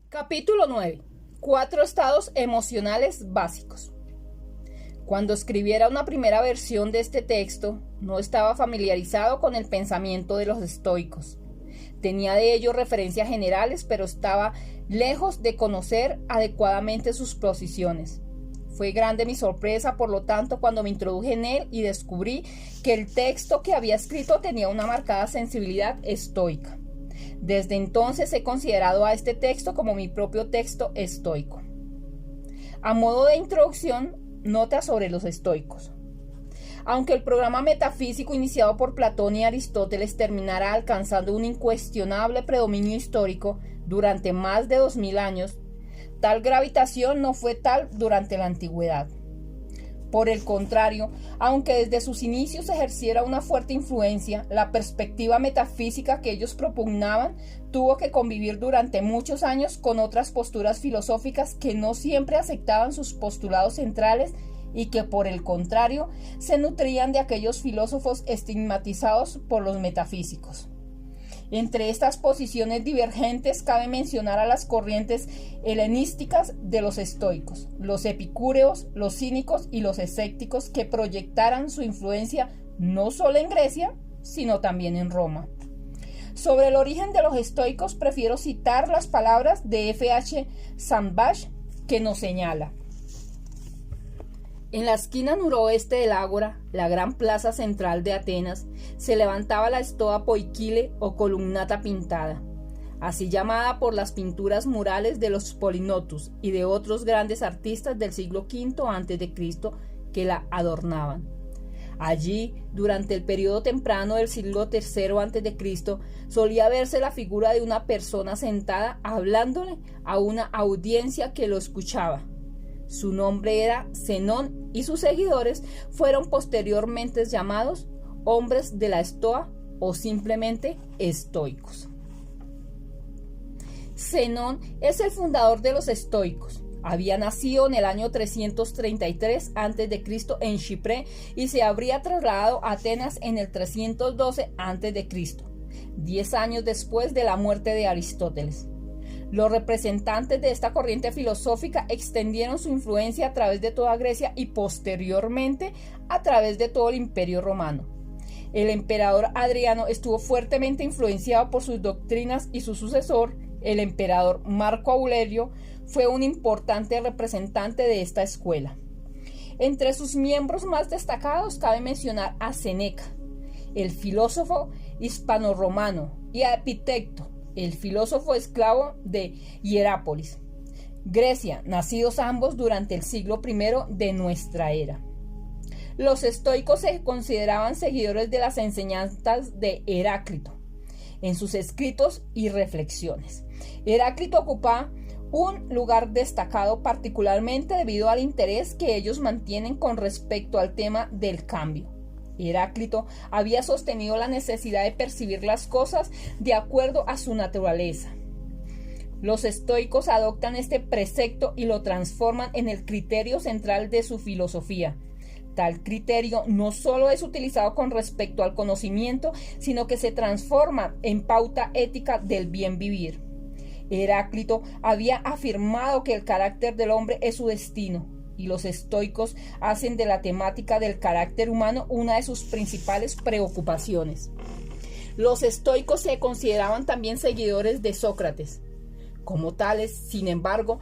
Capítulo 9. 4 estados emocionales básicos. Cuando escribiera una primera versión de este texto, no estaba familiarizado con el pensamiento de los estoicos. Tenía de ello referencias generales, pero estaba lejos de conocer adecuadamente sus posiciones. Fue grande mi sorpresa, por lo tanto, cuando me introduje en él y descubrí que el texto que había escrito tenía una marcada sensibilidad estoica. Desde entonces he considerado a este texto como mi propio texto estoico. A modo de introducción, nota sobre los estoicos. Aunque el programa metafísico iniciado por Platón y Aristóteles terminara alcanzando un incuestionable predominio histórico durante más de 2000 años, tal gravitación no fue tal durante la antigüedad. Por el contrario, aunque desde sus inicios ejerciera una fuerte influencia, la perspectiva metafísica que ellos propugnaban tuvo que convivir durante muchos años con otras posturas filosóficas que no siempre aceptaban sus postulados centrales y que, por el contrario, se nutrían de aquellos filósofos estigmatizados por los metafísicos. Entre estas posiciones divergentes cabe mencionar a las corrientes helenísticas de los estoicos, los epicúreos, los cínicos y los escépticos, que proyectaran su influencia no solo en Grecia, sino también en Roma. Sobre el origen de los estoicos prefiero citar las palabras de F.H. Sandbach, que nos señala: en la esquina noroeste del ágora, la gran plaza central de Atenas, se levantaba la Stoa Poikile o columnata pintada, así llamada por las pinturas murales de los Polinotus y de otros grandes artistas del siglo V a.C. que la adornaban. Allí, durante el periodo temprano del siglo III a.C., solía verse la figura de una persona sentada hablándole a una audiencia que lo escuchaba. Su nombre era Zenón y sus seguidores fueron posteriormente llamados hombres de la Estoa o simplemente estoicos. Zenón es el fundador de los estoicos. Había nacido en el año 333 a.C. en Chipre y se habría trasladado a Atenas en el 312 a.C., 10 años después de la muerte de Aristóteles. Los representantes de esta corriente filosófica extendieron su influencia a través de toda Grecia y posteriormente a través de todo el Imperio Romano. El emperador Adriano estuvo fuertemente influenciado por sus doctrinas y su sucesor, el emperador Marco Aurelio, fue un importante representante de esta escuela. Entre sus miembros más destacados cabe mencionar a Séneca, el filósofo hispano-romano, y a Epicteto, el filósofo esclavo de Hierápolis, Grecia, nacidos ambos durante el siglo I de nuestra era. Los estoicos se consideraban seguidores de las enseñanzas de Heráclito en sus escritos y reflexiones. Heráclito ocupa un lugar destacado particularmente debido al interés que ellos mantienen con respecto al tema del cambio. Heráclito había sostenido la necesidad de percibir las cosas de acuerdo a su naturaleza. Los estoicos adoptan este precepto y lo transforman en el criterio central de su filosofía. Tal criterio no solo es utilizado con respecto al conocimiento, sino que se transforma en pauta ética del bien vivir. Heráclito había afirmado que el carácter del hombre es su destino, y los estoicos hacen de la temática del carácter humano una de sus principales preocupaciones. Los estoicos se consideraban también seguidores de Sócrates. Como tales, sin embargo,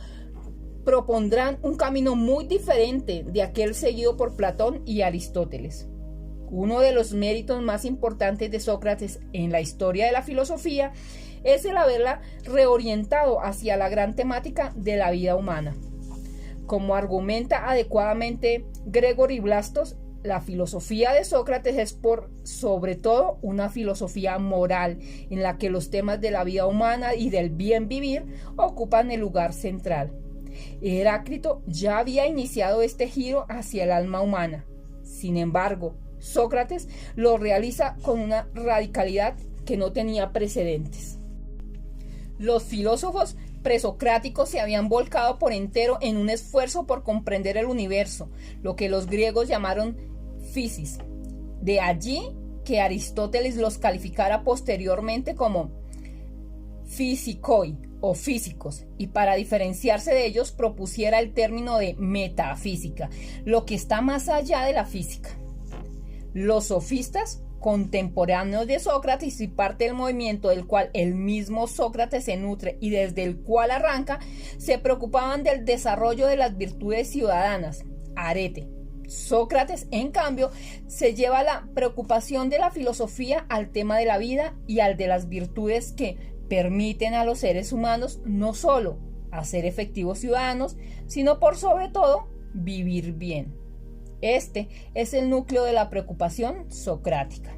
propondrán un camino muy diferente de aquel seguido por Platón y Aristóteles. Uno de los méritos más importantes de Sócrates en la historia de la filosofía es el haberla reorientado hacia la gran temática de la vida humana. Como argumenta adecuadamente Gregory Blastos, la filosofía de Sócrates es por sobre todo una filosofía moral en la que los temas de la vida humana y del bien vivir ocupan el lugar central. Heráclito ya había iniciado este giro hacia el alma humana. Sin embargo, Sócrates lo realiza con una radicalidad que no tenía precedentes. Los filósofos presocráticos se habían volcado por entero en un esfuerzo por comprender el universo, lo que los griegos llamaron physis. De allí que Aristóteles los calificara posteriormente como physikoi o físicos, y para diferenciarse de ellos propusiera el término de metafísica, lo que está más allá de la física. Los sofistas, contemporáneos de Sócrates y parte del movimiento del cual el mismo Sócrates se nutre y desde el cual arranca, se preocupaban del desarrollo de las virtudes ciudadanas, arete. Sócrates, en cambio, se lleva la preocupación de la filosofía al tema de la vida y al de las virtudes que permiten a los seres humanos no solo hacer efectivos ciudadanos, sino por sobre todo vivir bien. Este es el núcleo de la preocupación socrática.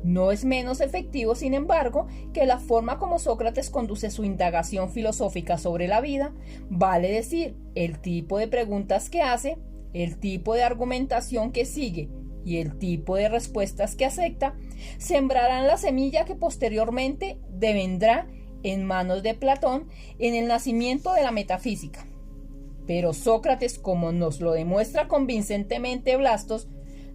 No es menos efectivo, sin embargo, que la forma como Sócrates conduce su indagación filosófica sobre la vida, vale decir, el tipo de preguntas que hace, el tipo de argumentación que sigue y el tipo de respuestas que acepta, sembrarán la semilla que posteriormente devendrá en manos de Platón en el nacimiento de la metafísica. Pero Sócrates, como nos lo demuestra convincentemente Blastos,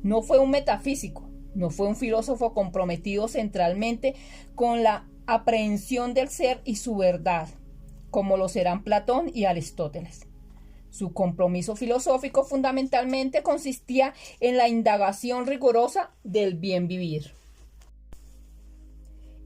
no fue un metafísico, no fue un filósofo comprometido centralmente con la aprehensión del ser y su verdad, como lo serán Platón y Aristóteles. Su compromiso filosófico fundamentalmente consistía en la indagación rigurosa del bien vivir.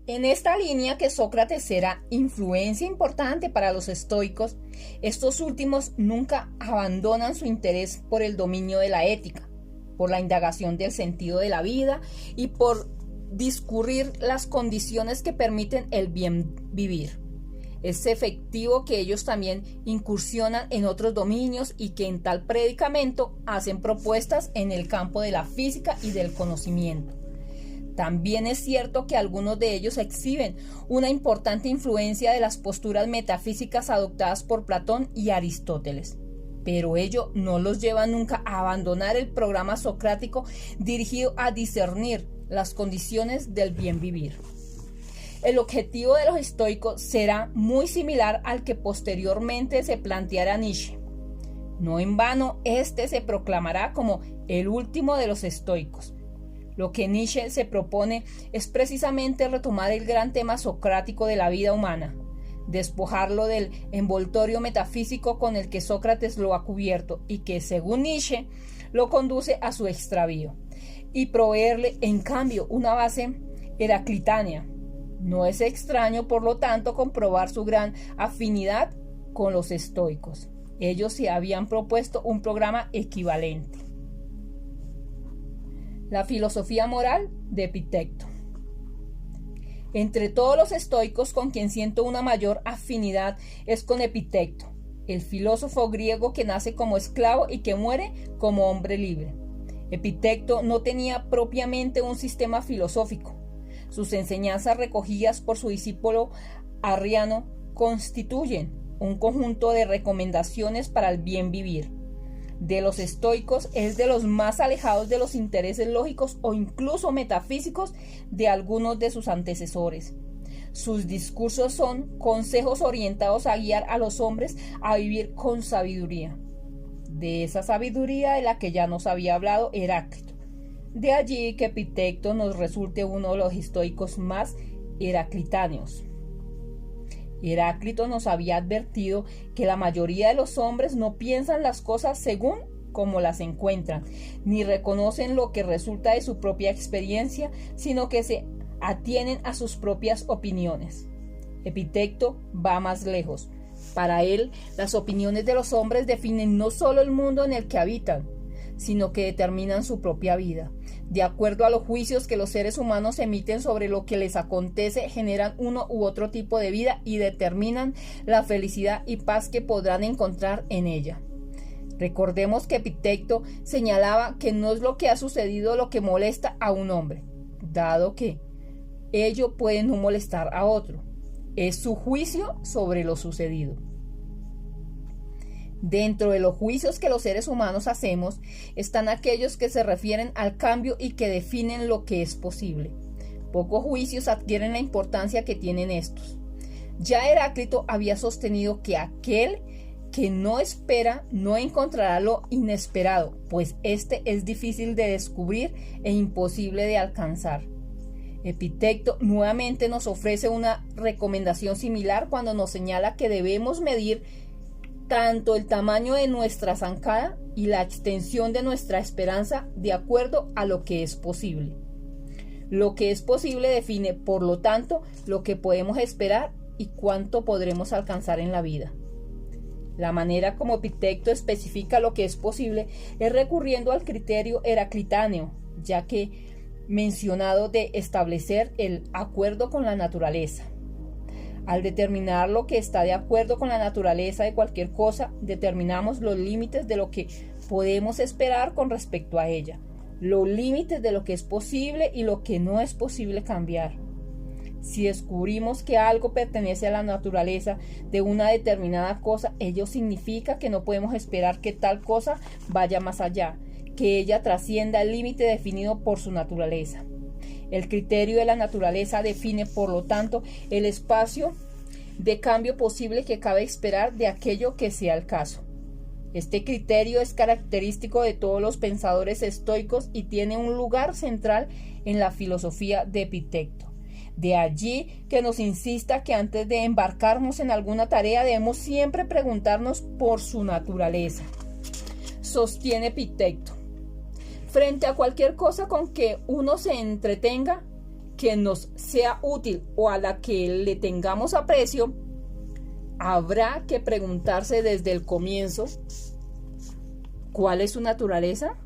En esta línea que Sócrates era influencia importante para los estoicos, estos últimos nunca abandonan su interés por el dominio de la ética, por la indagación del sentido de la vida y por discurrir las condiciones que permiten el bien vivir. Es efectivo que ellos también incursionan en otros dominios y que en tal predicamento hacen propuestas en el campo de la física y del conocimiento. También es cierto que algunos de ellos exhiben una importante influencia de las posturas metafísicas adoptadas por Platón y Aristóteles, pero ello no los lleva nunca a abandonar el programa socrático dirigido a discernir las condiciones del bien vivir. El objetivo de los estoicos será muy similar al que posteriormente se planteará Nietzsche. No en vano, este se proclamará como el último de los estoicos. Lo que Nietzsche se propone es precisamente retomar el gran tema socrático de la vida humana, despojarlo del envoltorio metafísico con el que Sócrates lo ha cubierto y que, según Nietzsche, lo conduce a su extravío, y proveerle, en cambio, una base heraclitánea. No es extraño, por lo tanto, comprobar su gran afinidad con los estoicos. Ellos se habían propuesto un programa equivalente. La filosofía moral de Epicteto. Entre todos los estoicos, con quien siento una mayor afinidad es con Epicteto, el filósofo griego que nace como esclavo y que muere como hombre libre. Epicteto no tenía propiamente un sistema filosófico. Sus enseñanzas recogidas por su discípulo Arriano constituyen un conjunto de recomendaciones para el bien vivir. De los estoicos es de los más alejados de los intereses lógicos o incluso metafísicos de algunos de sus antecesores. Sus discursos son consejos orientados a guiar a los hombres a vivir con sabiduría. De esa sabiduría de la que ya nos había hablado Heráclito. De allí que Epicteto nos resulte uno de los estoicos más heraclitáneos. Heráclito nos había advertido que la mayoría de los hombres no piensan las cosas según como las encuentran, ni reconocen lo que resulta de su propia experiencia, sino que se atienen a sus propias opiniones. Epicteto va más lejos. Para él, las opiniones de los hombres definen no solo el mundo en el que habitan, sino que determinan su propia vida. De acuerdo a los juicios que los seres humanos emiten sobre lo que les acontece, generan uno u otro tipo de vida y determinan la felicidad y paz que podrán encontrar en ella. Recordemos que Epicteto señalaba que no es lo que ha sucedido lo que molesta a un hombre, dado que ello puede no molestar a otro. Es su juicio sobre lo sucedido. Dentro de los juicios que los seres humanos hacemos están aquellos que se refieren al cambio y que definen lo que es posible. Pocos juicios adquieren la importancia que tienen estos. Ya Heráclito había sostenido que aquel que no espera no encontrará lo inesperado, pues este es difícil de descubrir e imposible de alcanzar. Epicteto nuevamente nos ofrece una recomendación similar cuando nos señala que debemos medir tanto el tamaño de nuestra zancada y la extensión de nuestra esperanza de acuerdo a lo que es posible. Lo que es posible define, por lo tanto, lo que podemos esperar y cuánto podremos alcanzar en la vida. La manera como Epicteto especifica lo que es posible es recurriendo al criterio heraclitáneo, ya que mencionado de establecer el acuerdo con la naturaleza. Al determinar lo que está de acuerdo con la naturaleza de cualquier cosa, determinamos los límites de lo que podemos esperar con respecto a ella, los límites de lo que es posible y lo que no es posible cambiar. Si descubrimos que algo pertenece a la naturaleza de una determinada cosa, ello significa que no podemos esperar que tal cosa vaya más allá, que ella trascienda el límite definido por su naturaleza. El criterio de la naturaleza define, por lo tanto, el espacio de cambio posible que cabe esperar de aquello que sea el caso. Este criterio es característico de todos los pensadores estoicos y tiene un lugar central en la filosofía de Epicteto. De allí que nos insista que antes de embarcarnos en alguna tarea debemos siempre preguntarnos por su naturaleza. Sostiene Epicteto: frente a cualquier cosa con que uno se entretenga, que nos sea útil o a la que le tengamos aprecio, habrá que preguntarse desde el comienzo ¿cuál es su naturaleza?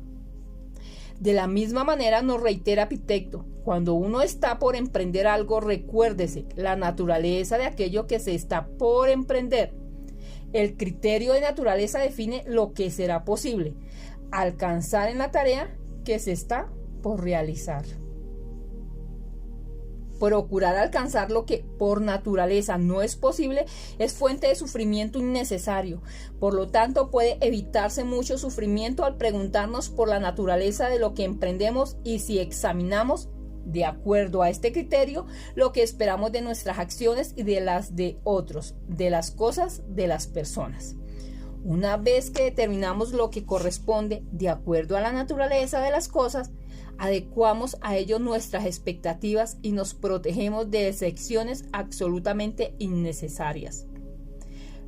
De la misma manera nos reitera Epicteto: cuando uno está por emprender algo, recuérdese la naturaleza de aquello que se está por emprender. El criterio de naturaleza define lo que será posible alcanzar en la tarea que se está por realizar. Procurar alcanzar lo que por naturaleza no es posible es fuente de sufrimiento innecesario. Por lo tanto, puede evitarse mucho sufrimiento al preguntarnos por la naturaleza de lo que emprendemos y si examinamos, de acuerdo a este criterio, lo que esperamos de nuestras acciones y de las de otros, de las cosas, de las personas. Una vez que determinamos lo que corresponde de acuerdo a la naturaleza de las cosas, adecuamos a ello nuestras expectativas y nos protegemos de decepciones absolutamente innecesarias.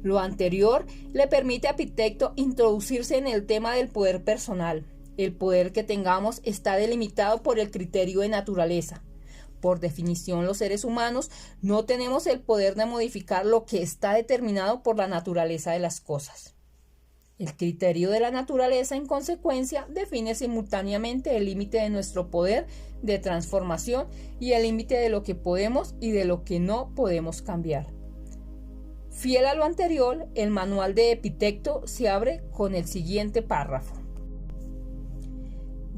Lo anterior le permite a Epicteto introducirse en el tema del poder personal. El poder que tengamos está delimitado por el criterio de naturaleza. Por definición, los seres humanos no tenemos el poder de modificar lo que está determinado por la naturaleza de las cosas. El criterio de la naturaleza, en consecuencia, define simultáneamente el límite de nuestro poder de transformación y el límite de lo que podemos y de lo que no podemos cambiar. Fiel a lo anterior, el manual de Epicteto se abre con el siguiente párrafo: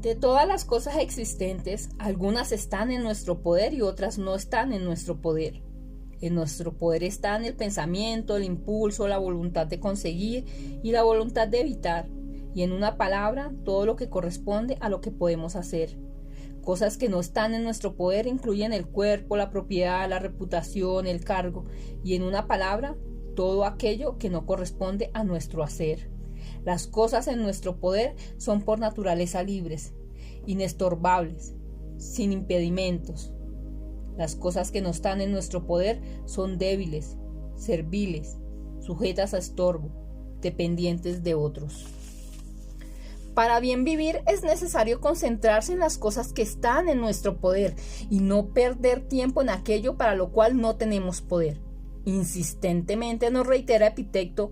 de todas las cosas existentes, algunas están en nuestro poder y otras no están en nuestro poder. En nuestro poder están el pensamiento, el impulso, la voluntad de conseguir y la voluntad de evitar, y en una palabra, todo lo que corresponde a lo que podemos hacer. Cosas que no están en nuestro poder incluyen el cuerpo, la propiedad, la reputación, el cargo, y en una palabra, todo aquello que no corresponde a nuestro hacer. Las cosas en nuestro poder son por naturaleza libres, inestorbables, sin impedimentos. Las cosas que no están en nuestro poder son débiles, serviles, sujetas a estorbo, dependientes de otros. Para bien vivir es necesario concentrarse en las cosas que están en nuestro poder y no perder tiempo en aquello para lo cual no tenemos poder. Insistentemente nos reitera Epicteto: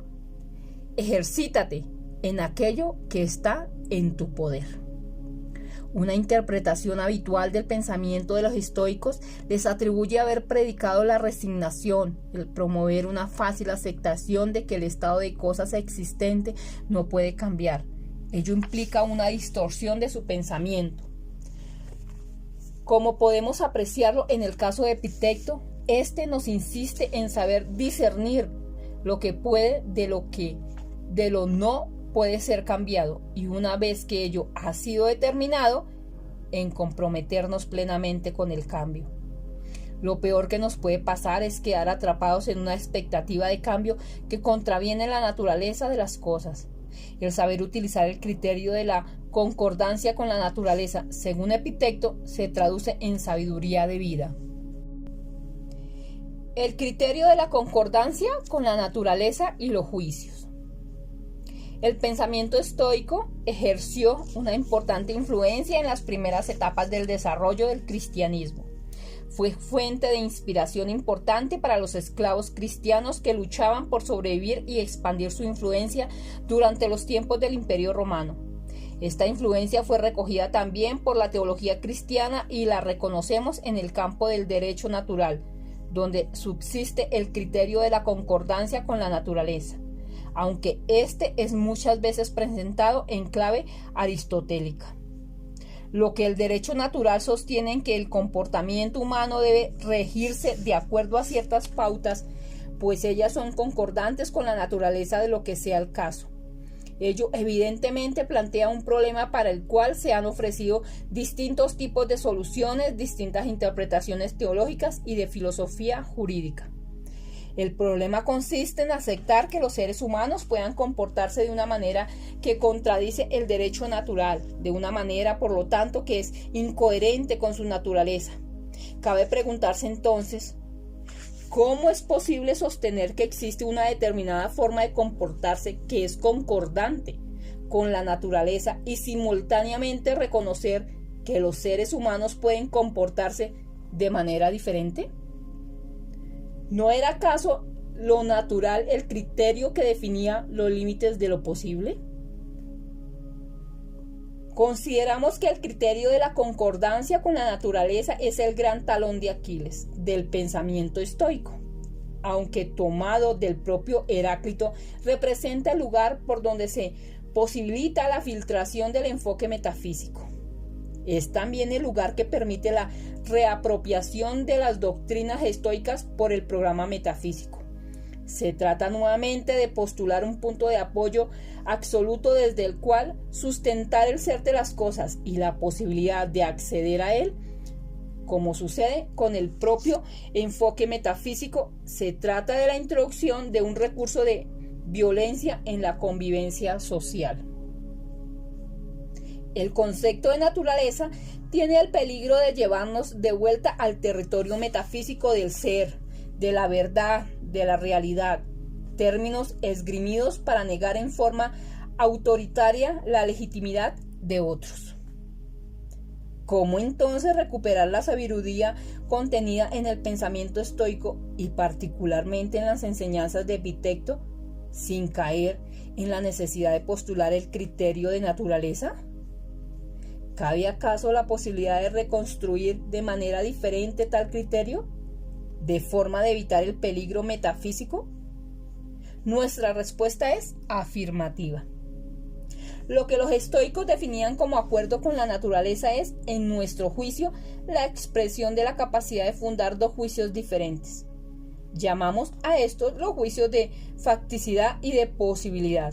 ejercítate en aquello que está en tu poder. Una interpretación habitual del pensamiento de los estoicos les atribuye haber predicado la resignación, el promover una fácil aceptación de que el estado de cosas existente no puede cambiar. Ello implica una distorsión de su pensamiento. Como podemos apreciarlo en el caso de Epicteto, este nos insiste en saber discernir lo que puede de lo no puede ser cambiado, y una vez que ello ha sido determinado, en comprometernos plenamente con el cambio. Lo peor que nos puede pasar es quedar atrapados en una expectativa de cambio que contraviene la naturaleza de las cosas. El saber utilizar el criterio de la concordancia con la naturaleza, según Epicteto, se traduce en sabiduría de vida. El criterio de la concordancia con la naturaleza y los juicios. El pensamiento estoico ejerció una importante influencia en las primeras etapas del desarrollo del cristianismo. Fue fuente de inspiración importante para los esclavos cristianos que luchaban por sobrevivir y expandir su influencia durante los tiempos del Imperio Romano. Esta influencia fue recogida también por la teología cristiana y la reconocemos en el campo del derecho natural, donde subsiste el criterio de la concordancia con la naturaleza, aunque este es muchas veces presentado en clave aristotélica. Lo que el derecho natural sostiene en que el comportamiento humano debe regirse de acuerdo a ciertas pautas, pues ellas son concordantes con la naturaleza de lo que sea el caso. Ello evidentemente plantea un problema para el cual se han ofrecido distintos tipos de soluciones, distintas interpretaciones teológicas y de filosofía jurídica. El problema consiste en aceptar que los seres humanos puedan comportarse de una manera que contradice el derecho natural, de una manera, por lo tanto, que es incoherente con su naturaleza. Cabe preguntarse entonces, ¿cómo es posible sostener que existe una determinada forma de comportarse que es concordante con la naturaleza y simultáneamente reconocer que los seres humanos pueden comportarse de manera diferente? ¿No era acaso lo natural el criterio que definía los límites de lo posible? Consideramos que el criterio de la concordancia con la naturaleza es el gran talón de Aquiles del pensamiento estoico, aunque tomado del propio Heráclito, representa el lugar por donde se posibilita la filtración del enfoque metafísico. Es también el lugar que permite la reapropiación de las doctrinas estoicas por el programa metafísico. Se trata nuevamente de postular un punto de apoyo absoluto desde el cual sustentar el ser de las cosas y la posibilidad de acceder a él. Como sucede con el propio enfoque metafísico, se trata de la introducción de un recurso de violencia en la convivencia social. El concepto de naturaleza tiene el peligro de llevarnos de vuelta al territorio metafísico del ser, de la verdad, de la realidad, términos esgrimidos para negar en forma autoritaria la legitimidad de otros. ¿Cómo entonces recuperar la sabiduría contenida en el pensamiento estoico y particularmente en las enseñanzas de Epicteto, sin caer en la necesidad de postular el criterio de naturaleza? ¿Cabe acaso la posibilidad de reconstruir de manera diferente tal criterio, de forma de evitar el peligro metafísico? Nuestra respuesta es afirmativa. Lo que los estoicos definían como acuerdo con la naturaleza es, en nuestro juicio, la expresión de la capacidad de fundar dos juicios diferentes. Llamamos a estos los juicios de facticidad y de posibilidad.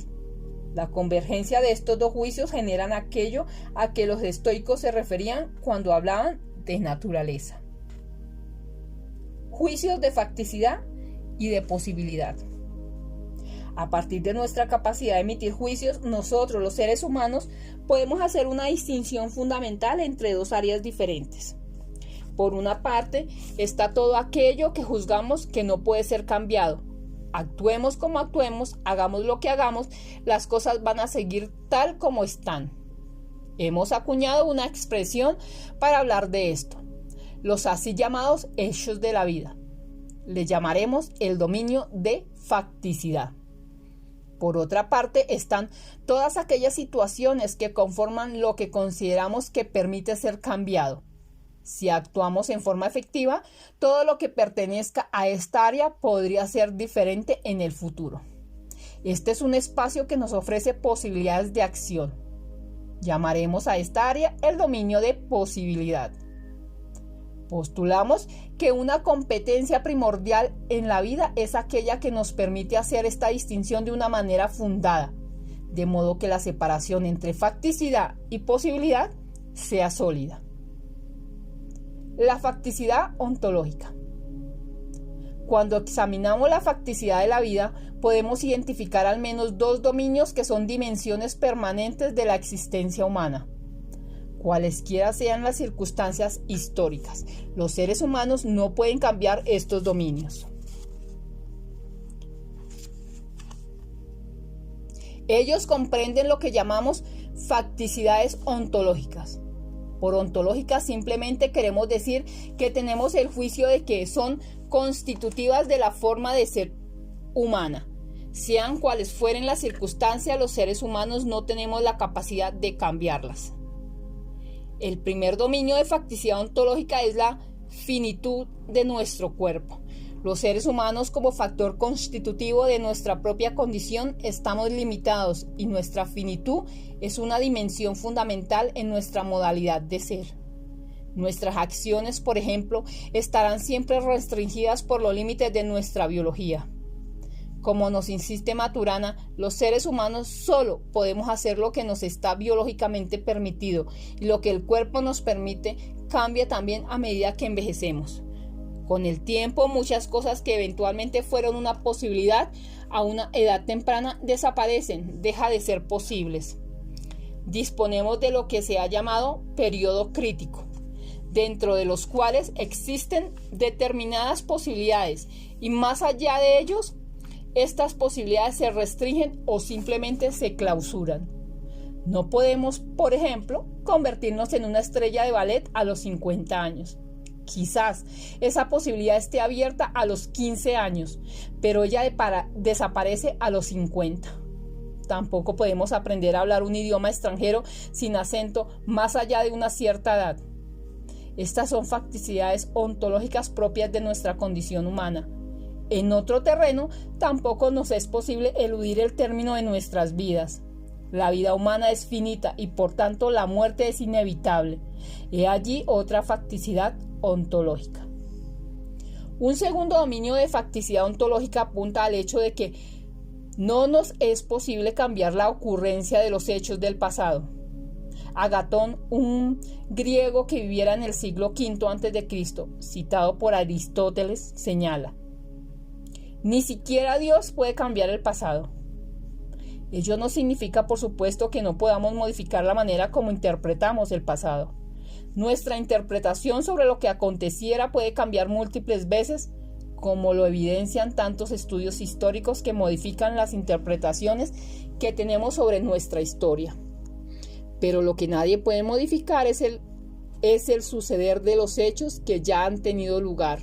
La convergencia de estos dos juicios generan aquello a que los estoicos se referían cuando hablaban de naturaleza. Juicios de facticidad y de posibilidad. A partir de nuestra capacidad de emitir juicios, nosotros, los seres humanos, podemos hacer una distinción fundamental entre dos áreas diferentes. Por una parte, está todo aquello que juzgamos que no puede ser cambiado. Actuemos como actuemos, hagamos lo que hagamos, las cosas van a seguir tal como están. Hemos acuñado una expresión para hablar de esto, los así llamados hechos de la vida. Le llamaremos el dominio de facticidad. Por otra parte, están todas aquellas situaciones que conforman lo que consideramos que permite ser cambiado. Si actuamos en forma efectiva, todo lo que pertenezca a esta área podría ser diferente en el futuro. Este es un espacio que nos ofrece posibilidades de acción. Llamaremos a esta área el dominio de posibilidad. Postulamos que una competencia primordial en la vida es aquella que nos permite hacer esta distinción de una manera fundada, de modo que la separación entre facticidad y posibilidad sea sólida. La facticidad ontológica. Cuando examinamos la facticidad de la vida, podemos identificar al menos dos dominios que son dimensiones permanentes de la existencia humana. Cualesquiera sean las circunstancias históricas, los seres humanos no pueden cambiar estos dominios. Ellos comprenden lo que llamamos facticidades ontológicas. Por ontológicas simplemente queremos decir que tenemos el juicio de que son constitutivas de la forma de ser humana. Sean cuales fueren las circunstancias, los seres humanos no tenemos la capacidad de cambiarlas. El primer dominio de facticidad ontológica es la finitud de nuestro cuerpo. Los seres humanos, como factor constitutivo de nuestra propia condición, estamos limitados y nuestra finitud es una dimensión fundamental en nuestra modalidad de ser. Nuestras acciones, por ejemplo, estarán siempre restringidas por los límites de nuestra biología. Como nos insiste Maturana, los seres humanos solo podemos hacer lo que nos está biológicamente permitido y lo que el cuerpo nos permite cambia también a medida que envejecemos. Con el tiempo, muchas cosas que eventualmente fueron una posibilidad a una edad temprana desaparecen, dejan de ser posibles. Disponemos de lo que se ha llamado periodo crítico, dentro de los cuales existen determinadas posibilidades y más allá de ellos, estas posibilidades se restringen o simplemente se clausuran. No podemos, por ejemplo, convertirnos en una estrella de ballet a los 50 años. Quizás esa posibilidad esté abierta a los 15 años, pero ella desaparece a los 50. Tampoco podemos aprender a hablar un idioma extranjero sin acento más allá de una cierta edad. Estas son facticidades ontológicas propias de nuestra condición humana. En otro terreno, tampoco nos es posible eludir el término de nuestras vidas. La vida humana es finita y por tanto la muerte es inevitable. He allí otra facticidad ontológica. Un segundo dominio de facticidad ontológica apunta al hecho de que no nos es posible cambiar la ocurrencia de los hechos del pasado. Agatón, un griego que viviera en el siglo V a.C., citado por Aristóteles, señala: ni siquiera Dios puede cambiar el pasado. Ello no significa, por supuesto, que no podamos modificar la manera como interpretamos el pasado. Nuestra interpretación sobre lo que aconteciera puede cambiar múltiples veces, como lo evidencian tantos estudios históricos que modifican las interpretaciones que tenemos sobre nuestra historia. Pero lo que nadie puede modificar es el suceder de los hechos que ya han tenido lugar.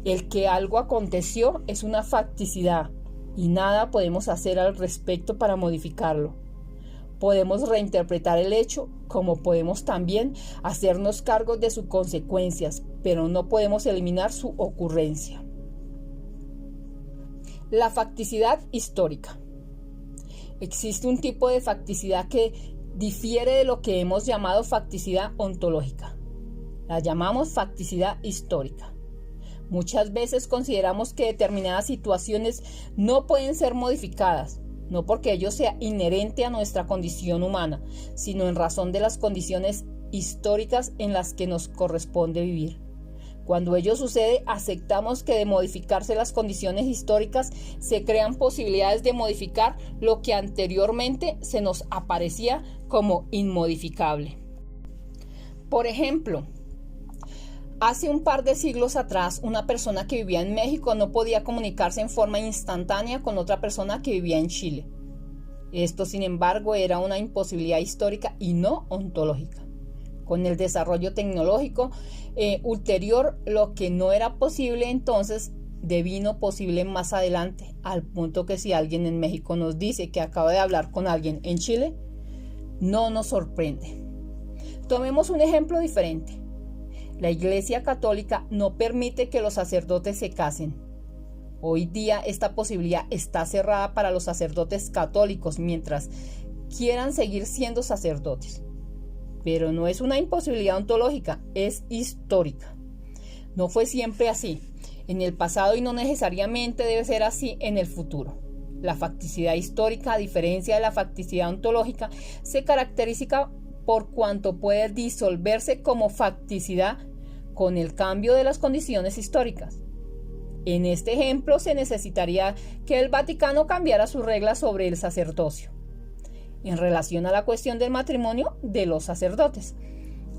El que algo aconteció es una facticidad y nada podemos hacer al respecto para modificarlo. Podemos reinterpretar el hecho, como podemos también hacernos cargo de sus consecuencias, pero no podemos eliminar su ocurrencia. La facticidad histórica. Existe un tipo de facticidad que difiere de lo que hemos llamado facticidad ontológica. La llamamos facticidad histórica. Muchas veces consideramos que determinadas situaciones no pueden ser modificadas, no porque ello sea inherente a nuestra condición humana, sino en razón de las condiciones históricas en las que nos corresponde vivir. Cuando ello sucede, aceptamos que de modificarse las condiciones históricas se crean posibilidades de modificar lo que anteriormente se nos aparecía como inmodificable. Por ejemplo, hace un par de siglos atrás, una persona que vivía en México no podía comunicarse en forma instantánea con otra persona que vivía en Chile. Esto, sin embargo, era una imposibilidad histórica y no ontológica. Con el desarrollo tecnológico ulterior, lo que no era posible entonces devino posible más adelante, al punto que si alguien en México nos dice que acaba de hablar con alguien en Chile, no nos sorprende. Tomemos un ejemplo diferente. La Iglesia Católica no permite que los sacerdotes se casen. Hoy día esta posibilidad está cerrada para los sacerdotes católicos mientras quieran seguir siendo sacerdotes. Pero no es una imposibilidad ontológica, es histórica. No fue siempre así en el pasado y no necesariamente debe ser así en el futuro. La facticidad histórica, a diferencia de la facticidad ontológica, se caracteriza por cuanto puede disolverse como facticidad con el cambio de las condiciones históricas. En este ejemplo se necesitaría que el Vaticano cambiara sus reglas sobre el sacerdocio en relación a la cuestión del matrimonio de los sacerdotes.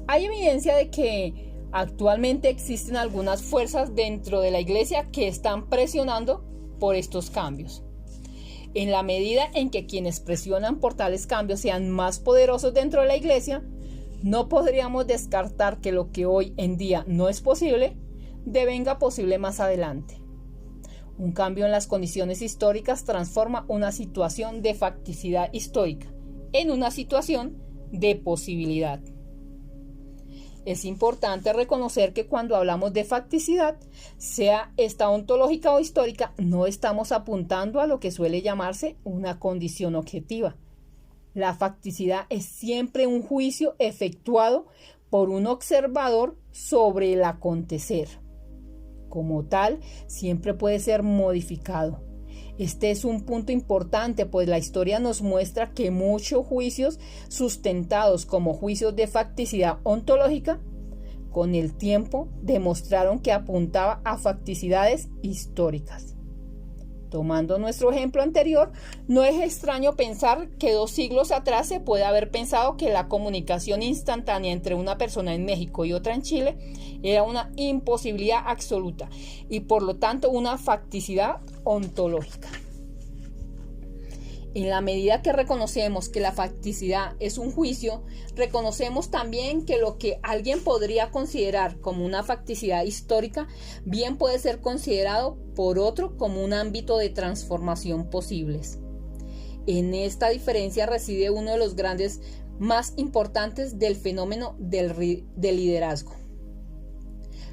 Hay evidencia de que actualmente existen algunas fuerzas dentro de la Iglesia que están presionando por estos cambios. En la medida en que quienes presionan por tales cambios sean más poderosos dentro de la Iglesia, no podríamos descartar que lo que hoy en día no es posible, devenga posible más adelante. Un cambio en las condiciones históricas transforma una situación de facticidad histórica en una situación de posibilidad. Es importante reconocer que cuando hablamos de facticidad, sea esta ontológica o histórica, no estamos apuntando a lo que suele llamarse una condición objetiva. La facticidad es siempre un juicio efectuado por un observador sobre el acontecer. Como tal, siempre puede ser modificado. Este es un punto importante, pues la historia nos muestra que muchos juicios sustentados como juicios de facticidad ontológica, con el tiempo demostraron que apuntaba a facticidades históricas. Tomando nuestro ejemplo anterior, no es extraño pensar que 2 siglos atrás se puede haber pensado que la comunicación instantánea entre una persona en México y otra en Chile era una imposibilidad absoluta y por lo tanto una facticidad ontológica. En la medida que reconocemos que la facticidad es un juicio, reconocemos también que lo que alguien podría considerar como una facticidad histórica, bien puede ser considerado por otro como un ámbito de transformación posibles. En esta diferencia reside uno de los grandes más importantes del fenómeno del liderazgo.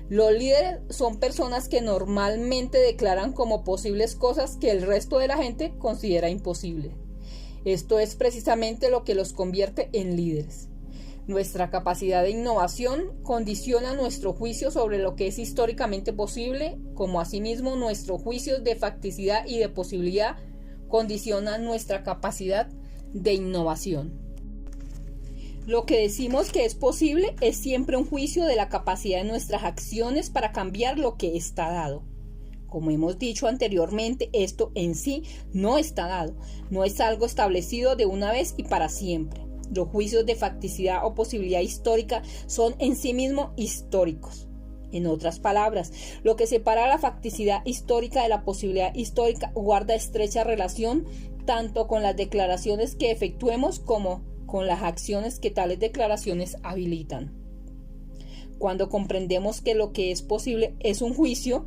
Los líderes son personas que normalmente declaran como posibles cosas que el resto de la gente considera imposibles. Esto es precisamente lo que los convierte en líderes. Nuestra capacidad de innovación condiciona nuestro juicio sobre lo que es históricamente posible, como asimismo nuestros juicios de facticidad y de posibilidad condicionan nuestra capacidad de innovación. Lo que decimos que es posible es siempre un juicio de la capacidad de nuestras acciones para cambiar lo que está dado. Como hemos dicho anteriormente, esto en sí no está dado, no es algo establecido de una vez y para siempre. Los juicios de facticidad o posibilidad histórica son en sí mismos históricos. En otras palabras, lo que separa la facticidad histórica de la posibilidad histórica guarda estrecha relación tanto con las declaraciones que efectuemos como con las acciones que tales declaraciones habilitan. Cuando comprendemos que lo que es posible es un juicio,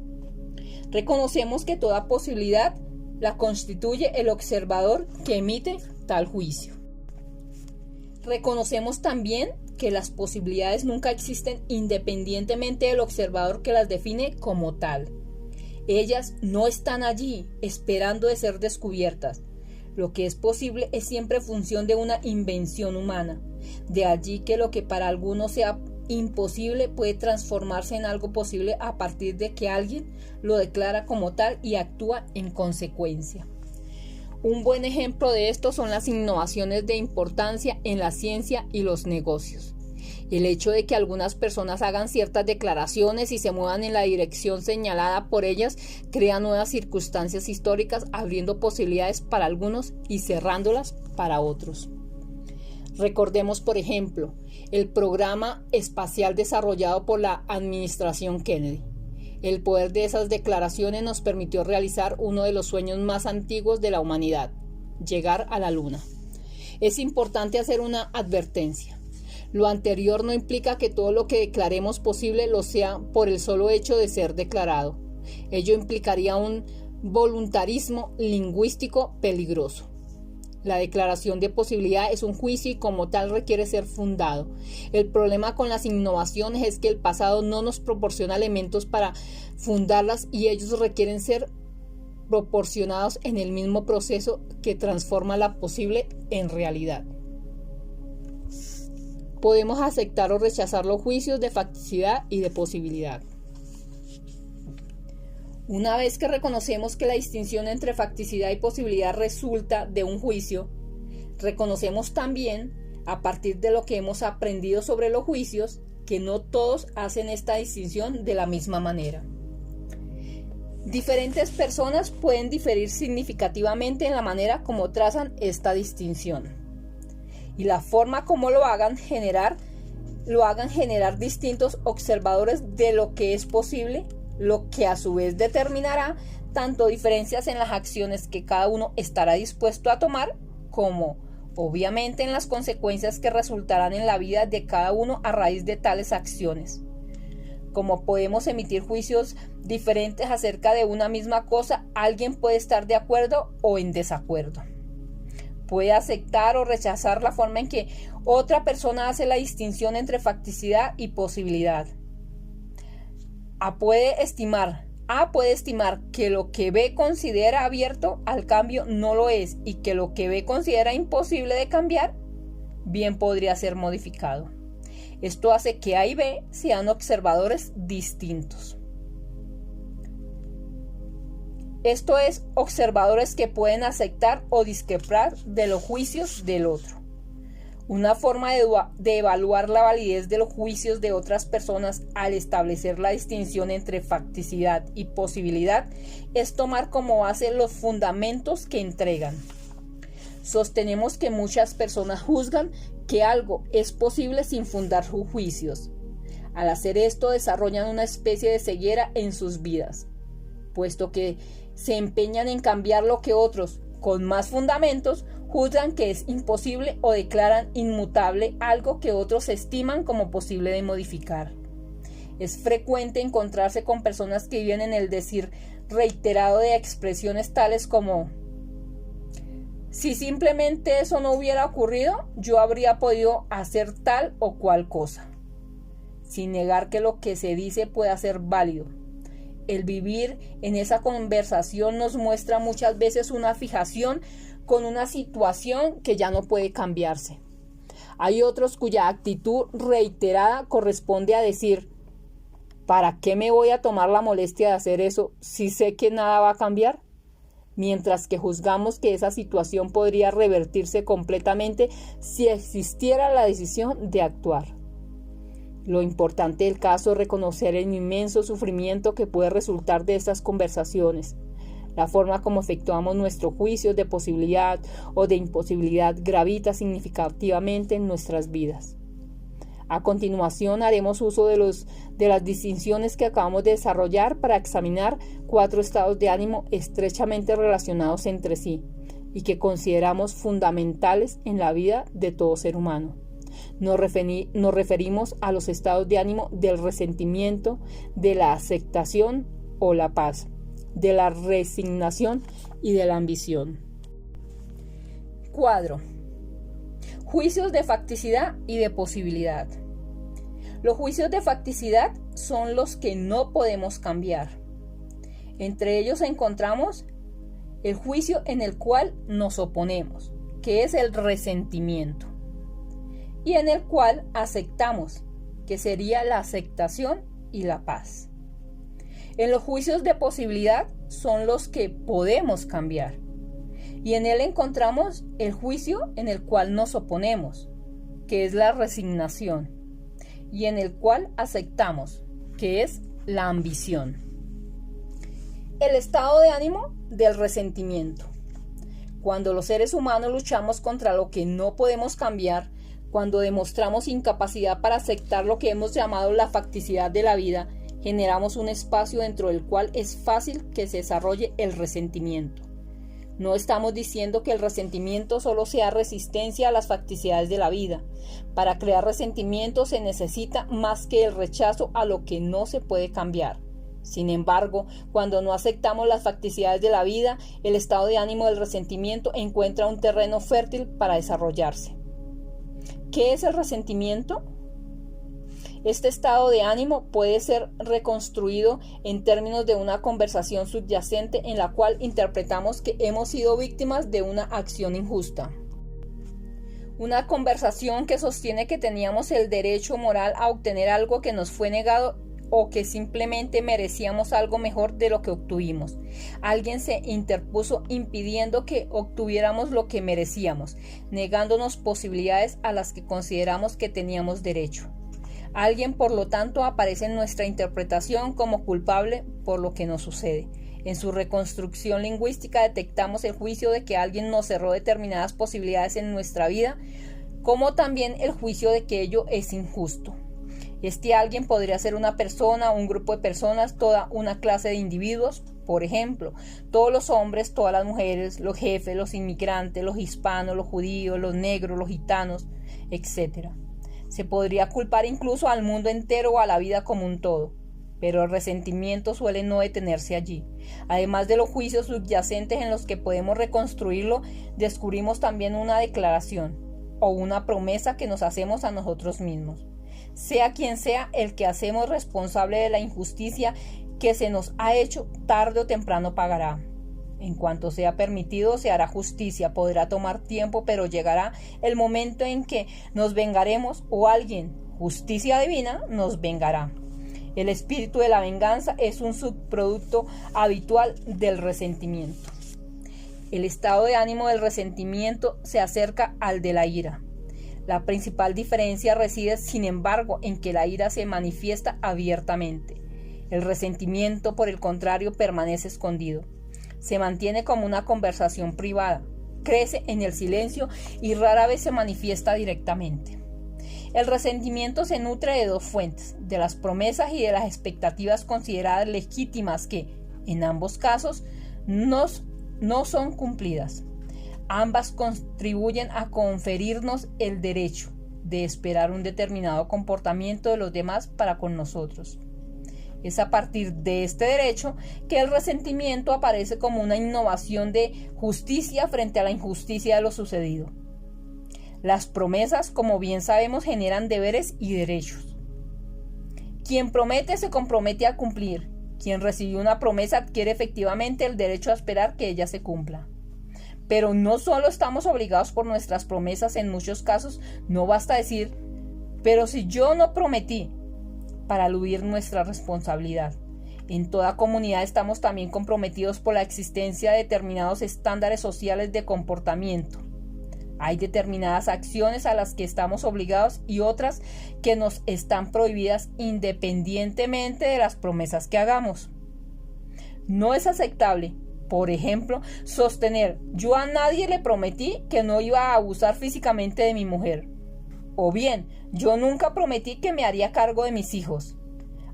reconocemos que toda posibilidad la constituye el observador que emite tal juicio. Reconocemos también que las posibilidades nunca existen independientemente del observador que las define como tal. Ellas no están allí esperando de ser descubiertas. Lo que es posible es siempre función de una invención humana. De allí que lo que para algunos sea imposible puede transformarse en algo posible a partir de que alguien lo declara como tal y actúa en consecuencia. Un buen ejemplo de esto son las innovaciones de importancia en la ciencia y los negocios. El hecho de que algunas personas hagan ciertas declaraciones y se muevan en la dirección señalada por ellas crea nuevas circunstancias históricas, abriendo posibilidades para algunos y cerrándolas para otros. Recordemos, por ejemplo, el programa espacial desarrollado por la administración Kennedy. El poder de esas declaraciones nos permitió realizar uno de los sueños más antiguos de la humanidad, llegar a la Luna. Es importante hacer una advertencia. Lo anterior no implica que todo lo que declaremos posible lo sea por el solo hecho de ser declarado. Ello implicaría un voluntarismo lingüístico peligroso. La declaración de posibilidad es un juicio y como tal requiere ser fundado. El problema con las innovaciones es que el pasado no nos proporciona elementos para fundarlas y ellos requieren ser proporcionados en el mismo proceso que transforma la posible en realidad. Podemos aceptar o rechazar los juicios de facticidad y de posibilidad. Una vez que reconocemos que la distinción entre facticidad y posibilidad resulta de un juicio, reconocemos también, a partir de lo que hemos aprendido sobre los juicios, que no todos hacen esta distinción de la misma manera. Diferentes personas pueden diferir significativamente en la manera como trazan esta distinción. Y la forma como lo hagan generar distintos observadores de lo que es posible, lo que a su vez determinará tanto diferencias en las acciones que cada uno estará dispuesto a tomar, como obviamente en las consecuencias que resultarán en la vida de cada uno a raíz de tales acciones. Como podemos emitir juicios diferentes acerca de una misma cosa, alguien puede estar de acuerdo o en desacuerdo. Puede aceptar o rechazar la forma en que otra persona hace la distinción entre facticidad y posibilidad. A puede estimar que lo que B considera abierto al cambio no lo es, y que lo que B considera imposible de cambiar bien podría ser modificado. Esto hace que A y B sean observadores distintos. Esto es, observadores que pueden aceptar o discrepar de los juicios del otro. Una forma de evaluar la validez de los juicios de otras personas al establecer la distinción entre facticidad y posibilidad es tomar como base los fundamentos que entregan. Sostenemos que muchas personas juzgan que algo es posible sin fundar sus juicios. Al hacer esto, desarrollan una especie de ceguera en sus vidas, puesto que se empeñan en cambiar lo que otros, con más fundamentos, juzgan que es imposible, o declaran inmutable algo que otros estiman como posible de modificar. Es frecuente encontrarse con personas que viven en el decir reiterado de expresiones tales como: si simplemente eso no hubiera ocurrido, yo habría podido hacer tal o cual cosa, sin negar que lo que se dice pueda ser válido. El vivir en esa conversación nos muestra muchas veces una fijación con una situación que ya no puede cambiarse. Hay otros cuya actitud reiterada corresponde a decir: ¿para qué me voy a tomar la molestia de hacer eso si sé que nada va a cambiar? Mientras que juzgamos que esa situación podría revertirse completamente si existiera la decisión de actuar. Lo importante del caso es reconocer el inmenso sufrimiento que puede resultar de estas conversaciones. La forma como efectuamos nuestros juicios de posibilidad o de imposibilidad gravita significativamente en nuestras vidas. A continuación haremos uso de las distinciones que acabamos de desarrollar para examinar 4 estados de ánimo estrechamente relacionados entre sí y que consideramos fundamentales en la vida de todo ser humano. Nos referimos a los estados de ánimo del resentimiento, de la aceptación o la paz, de la resignación y de la ambición. Cuadro. Juicios de facticidad y de posibilidad. Los juicios de facticidad son los que no podemos cambiar. Entre ellos encontramos el juicio en el cual nos oponemos, que es el resentimiento, y en el cual aceptamos, que sería la aceptación y la paz. En los juicios de posibilidad son los que podemos cambiar, y en él encontramos el juicio en el cual nos oponemos, que es la resignación, y en el cual aceptamos, que es la ambición. El estado de ánimo del resentimiento. Cuando los seres humanos luchamos contra lo que no podemos cambiar, cuando demostramos incapacidad para aceptar lo que hemos llamado la facticidad de la vida, generamos un espacio dentro del cual es fácil que se desarrolle el resentimiento. No estamos diciendo que el resentimiento solo sea resistencia a las facticidades de la vida. Para crear resentimiento se necesita más que el rechazo a lo que no se puede cambiar. Sin embargo, cuando no aceptamos las facticidades de la vida, el estado de ánimo del resentimiento encuentra un terreno fértil para desarrollarse. ¿Qué es el resentimiento? Este estado de ánimo puede ser reconstruido en términos de una conversación subyacente en la cual interpretamos que hemos sido víctimas de una acción injusta. Una conversación que sostiene que teníamos el derecho moral a obtener algo que nos fue negado o que simplemente merecíamos algo mejor de lo que obtuvimos. Alguien se interpuso impidiendo que obtuviéramos lo que merecíamos, negándonos posibilidades a las que consideramos que teníamos derecho. Alguien, por lo tanto, aparece en nuestra interpretación como culpable por lo que nos sucede. En su reconstrucción lingüística detectamos el juicio de que alguien nos cerró determinadas posibilidades en nuestra vida, como también el juicio de que ello es injusto. Este alguien podría ser una persona, un grupo de personas, toda una clase de individuos. Por ejemplo, todos los hombres, todas las mujeres, los jefes, los inmigrantes, los hispanos, los judíos, los negros, los gitanos, etc. Se podría culpar incluso al mundo entero o a la vida como un todo, pero el resentimiento suele no detenerse allí. Además de los juicios subyacentes en los que podemos reconstruirlo, descubrimos también una declaración o una promesa que nos hacemos a nosotros mismos. Sea quien sea el que hacemos responsable de la injusticia que se nos ha hecho, tarde o temprano pagará. En cuanto sea permitido, se hará justicia. Podrá tomar tiempo, pero llegará el momento en que nos vengaremos o alguien, justicia divina, nos vengará. El espíritu de la venganza es un subproducto habitual del resentimiento. El estado de ánimo del resentimiento se acerca al de la ira. La principal diferencia reside, sin embargo, en que la ira se manifiesta abiertamente. El resentimiento, por el contrario, permanece escondido. Se mantiene como una conversación privada, crece en el silencio y rara vez se manifiesta directamente. El resentimiento se nutre de dos fuentes, de las promesas y de las expectativas consideradas legítimas que, en ambos casos, no son cumplidas. Ambas contribuyen a conferirnos el derecho de esperar un determinado comportamiento de los demás para con nosotros. Es a partir de este derecho que el resentimiento aparece como una innovación de justicia frente a la injusticia de lo sucedido. Las promesas, como bien sabemos, generan deberes y derechos. Quien promete se compromete a cumplir. Quien recibió una promesa adquiere efectivamente el derecho a esperar que ella se cumpla. Pero no solo estamos obligados por nuestras promesas, en muchos casos no basta decir, pero si yo no prometí, para eludir nuestra responsabilidad. En toda comunidad estamos también comprometidos por la existencia de determinados estándares sociales de comportamiento. Hay determinadas acciones a las que estamos obligados y otras que nos están prohibidas independientemente de las promesas que hagamos. No es aceptable, por ejemplo, sostener: yo a nadie le prometí que no iba a abusar físicamente de mi mujer. O bien, yo nunca prometí que me haría cargo de mis hijos.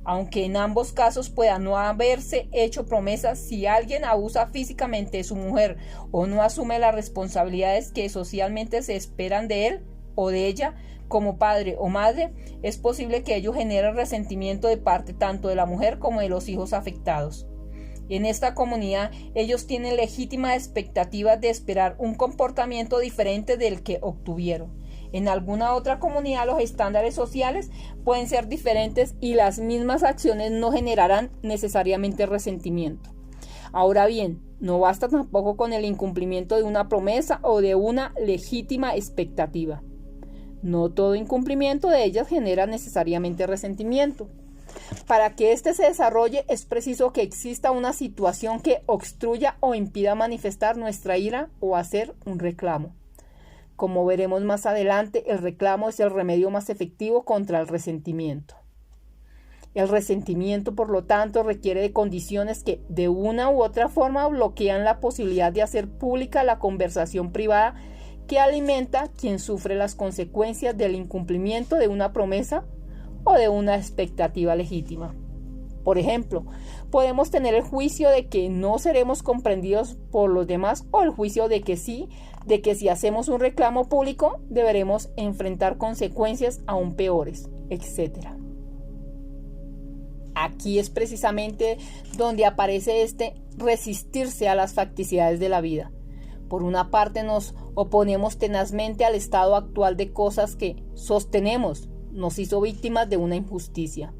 Aunque en ambos casos pueda no haberse hecho promesas, si alguien abusa físicamente de su mujer o no asume las responsabilidades que socialmente se esperan de él o de ella como padre o madre, es posible que ello genere resentimiento de parte tanto de la mujer como de los hijos afectados. En esta comunidad, ellos tienen legítimas expectativas de esperar un comportamiento diferente del que obtuvieron. En alguna otra comunidad, los estándares sociales pueden ser diferentes y las mismas acciones no generarán necesariamente resentimiento. Ahora bien, no basta tampoco con el incumplimiento de una promesa o de una legítima expectativa. No todo incumplimiento de ellas genera necesariamente resentimiento. Para que éste se desarrolle es preciso que exista una situación que obstruya o impida manifestar nuestra ira o hacer un reclamo. Como veremos más adelante, el reclamo es el remedio más efectivo contra el resentimiento. El resentimiento, por lo tanto, requiere de condiciones que, de una u otra forma, bloquean la posibilidad de hacer pública la conversación privada que alimenta quien sufre las consecuencias del incumplimiento de una promesa o de una expectativa legítima. Por ejemplo, podemos tener el juicio de que no seremos comprendidos por los demás o el juicio de que sí, de que si hacemos un reclamo público deberemos enfrentar consecuencias aún peores, etc. Aquí es precisamente donde aparece este resistirse a las facticidades de la vida. Por una parte nos oponemos tenazmente al estado actual de cosas que sostenemos nos hizo víctimas de una injusticia.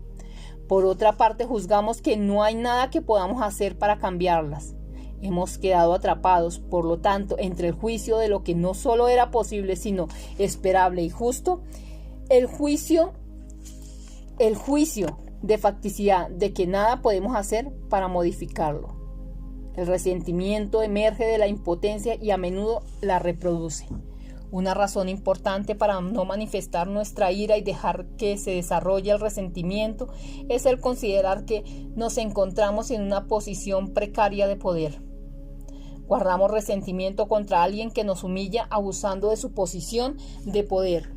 Por otra parte, juzgamos que no hay nada que podamos hacer para cambiarlas. Hemos quedado atrapados, por lo tanto, entre el juicio de lo que no solo era posible, sino esperable y justo, el juicio de facticidad de que nada podemos hacer para modificarlo. El resentimiento emerge de la impotencia y a menudo la reproduce. Una razón importante para no manifestar nuestra ira y dejar que se desarrolle el resentimiento es el considerar que nos encontramos en una posición precaria de poder. Guardamos resentimiento contra alguien que nos humilla abusando de su posición de poder,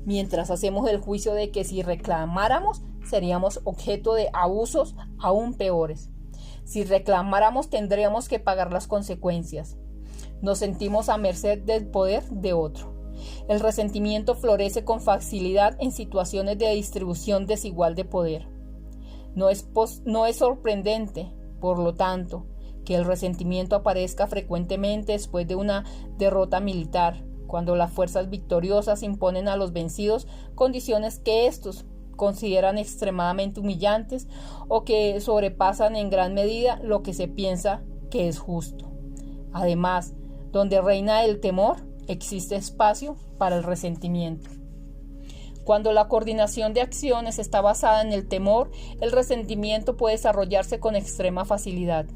mientras hacemos el juicio de que si reclamáramos seríamos objeto de abusos aún peores. Si reclamáramos tendríamos que pagar las consecuencias. Nos sentimos a merced del poder de otro. El resentimiento florece con facilidad en situaciones de distribución desigual de poder. No es sorprendente, por lo tanto, que el resentimiento aparezca frecuentemente después de una derrota militar, cuando las fuerzas victoriosas imponen a los vencidos condiciones que estos consideran extremadamente humillantes o que sobrepasan en gran medida lo que se piensa que es justo. Además, donde reina el temor, existe espacio para el resentimiento. Cuando la coordinación de acciones está basada en el temor, el resentimiento puede desarrollarse con extrema facilidad.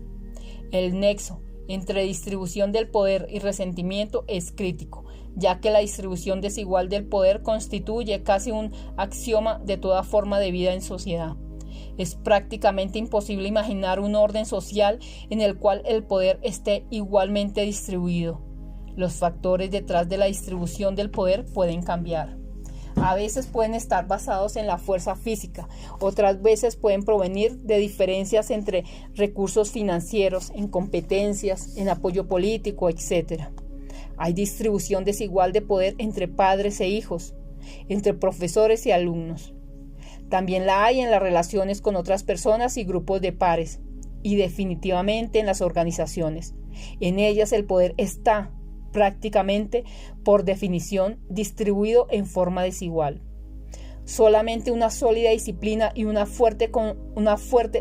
El nexo entre distribución del poder y resentimiento es crítico, ya que la distribución desigual del poder constituye casi un axioma de toda forma de vida en sociedad. Es prácticamente imposible imaginar un orden social en el cual el poder esté igualmente distribuido. Los factores detrás de la distribución del poder pueden cambiar. A veces pueden estar basados en la fuerza física, otras veces pueden provenir de diferencias entre recursos financieros, en competencias, en apoyo político, etc. Hay distribución desigual de poder entre padres e hijos, entre profesores y alumnos. También la hay en las relaciones con otras personas y grupos de pares, y definitivamente en las organizaciones. En ellas el poder está, prácticamente, por definición, distribuido en forma desigual. Solamente una sólida disciplina y una fuerte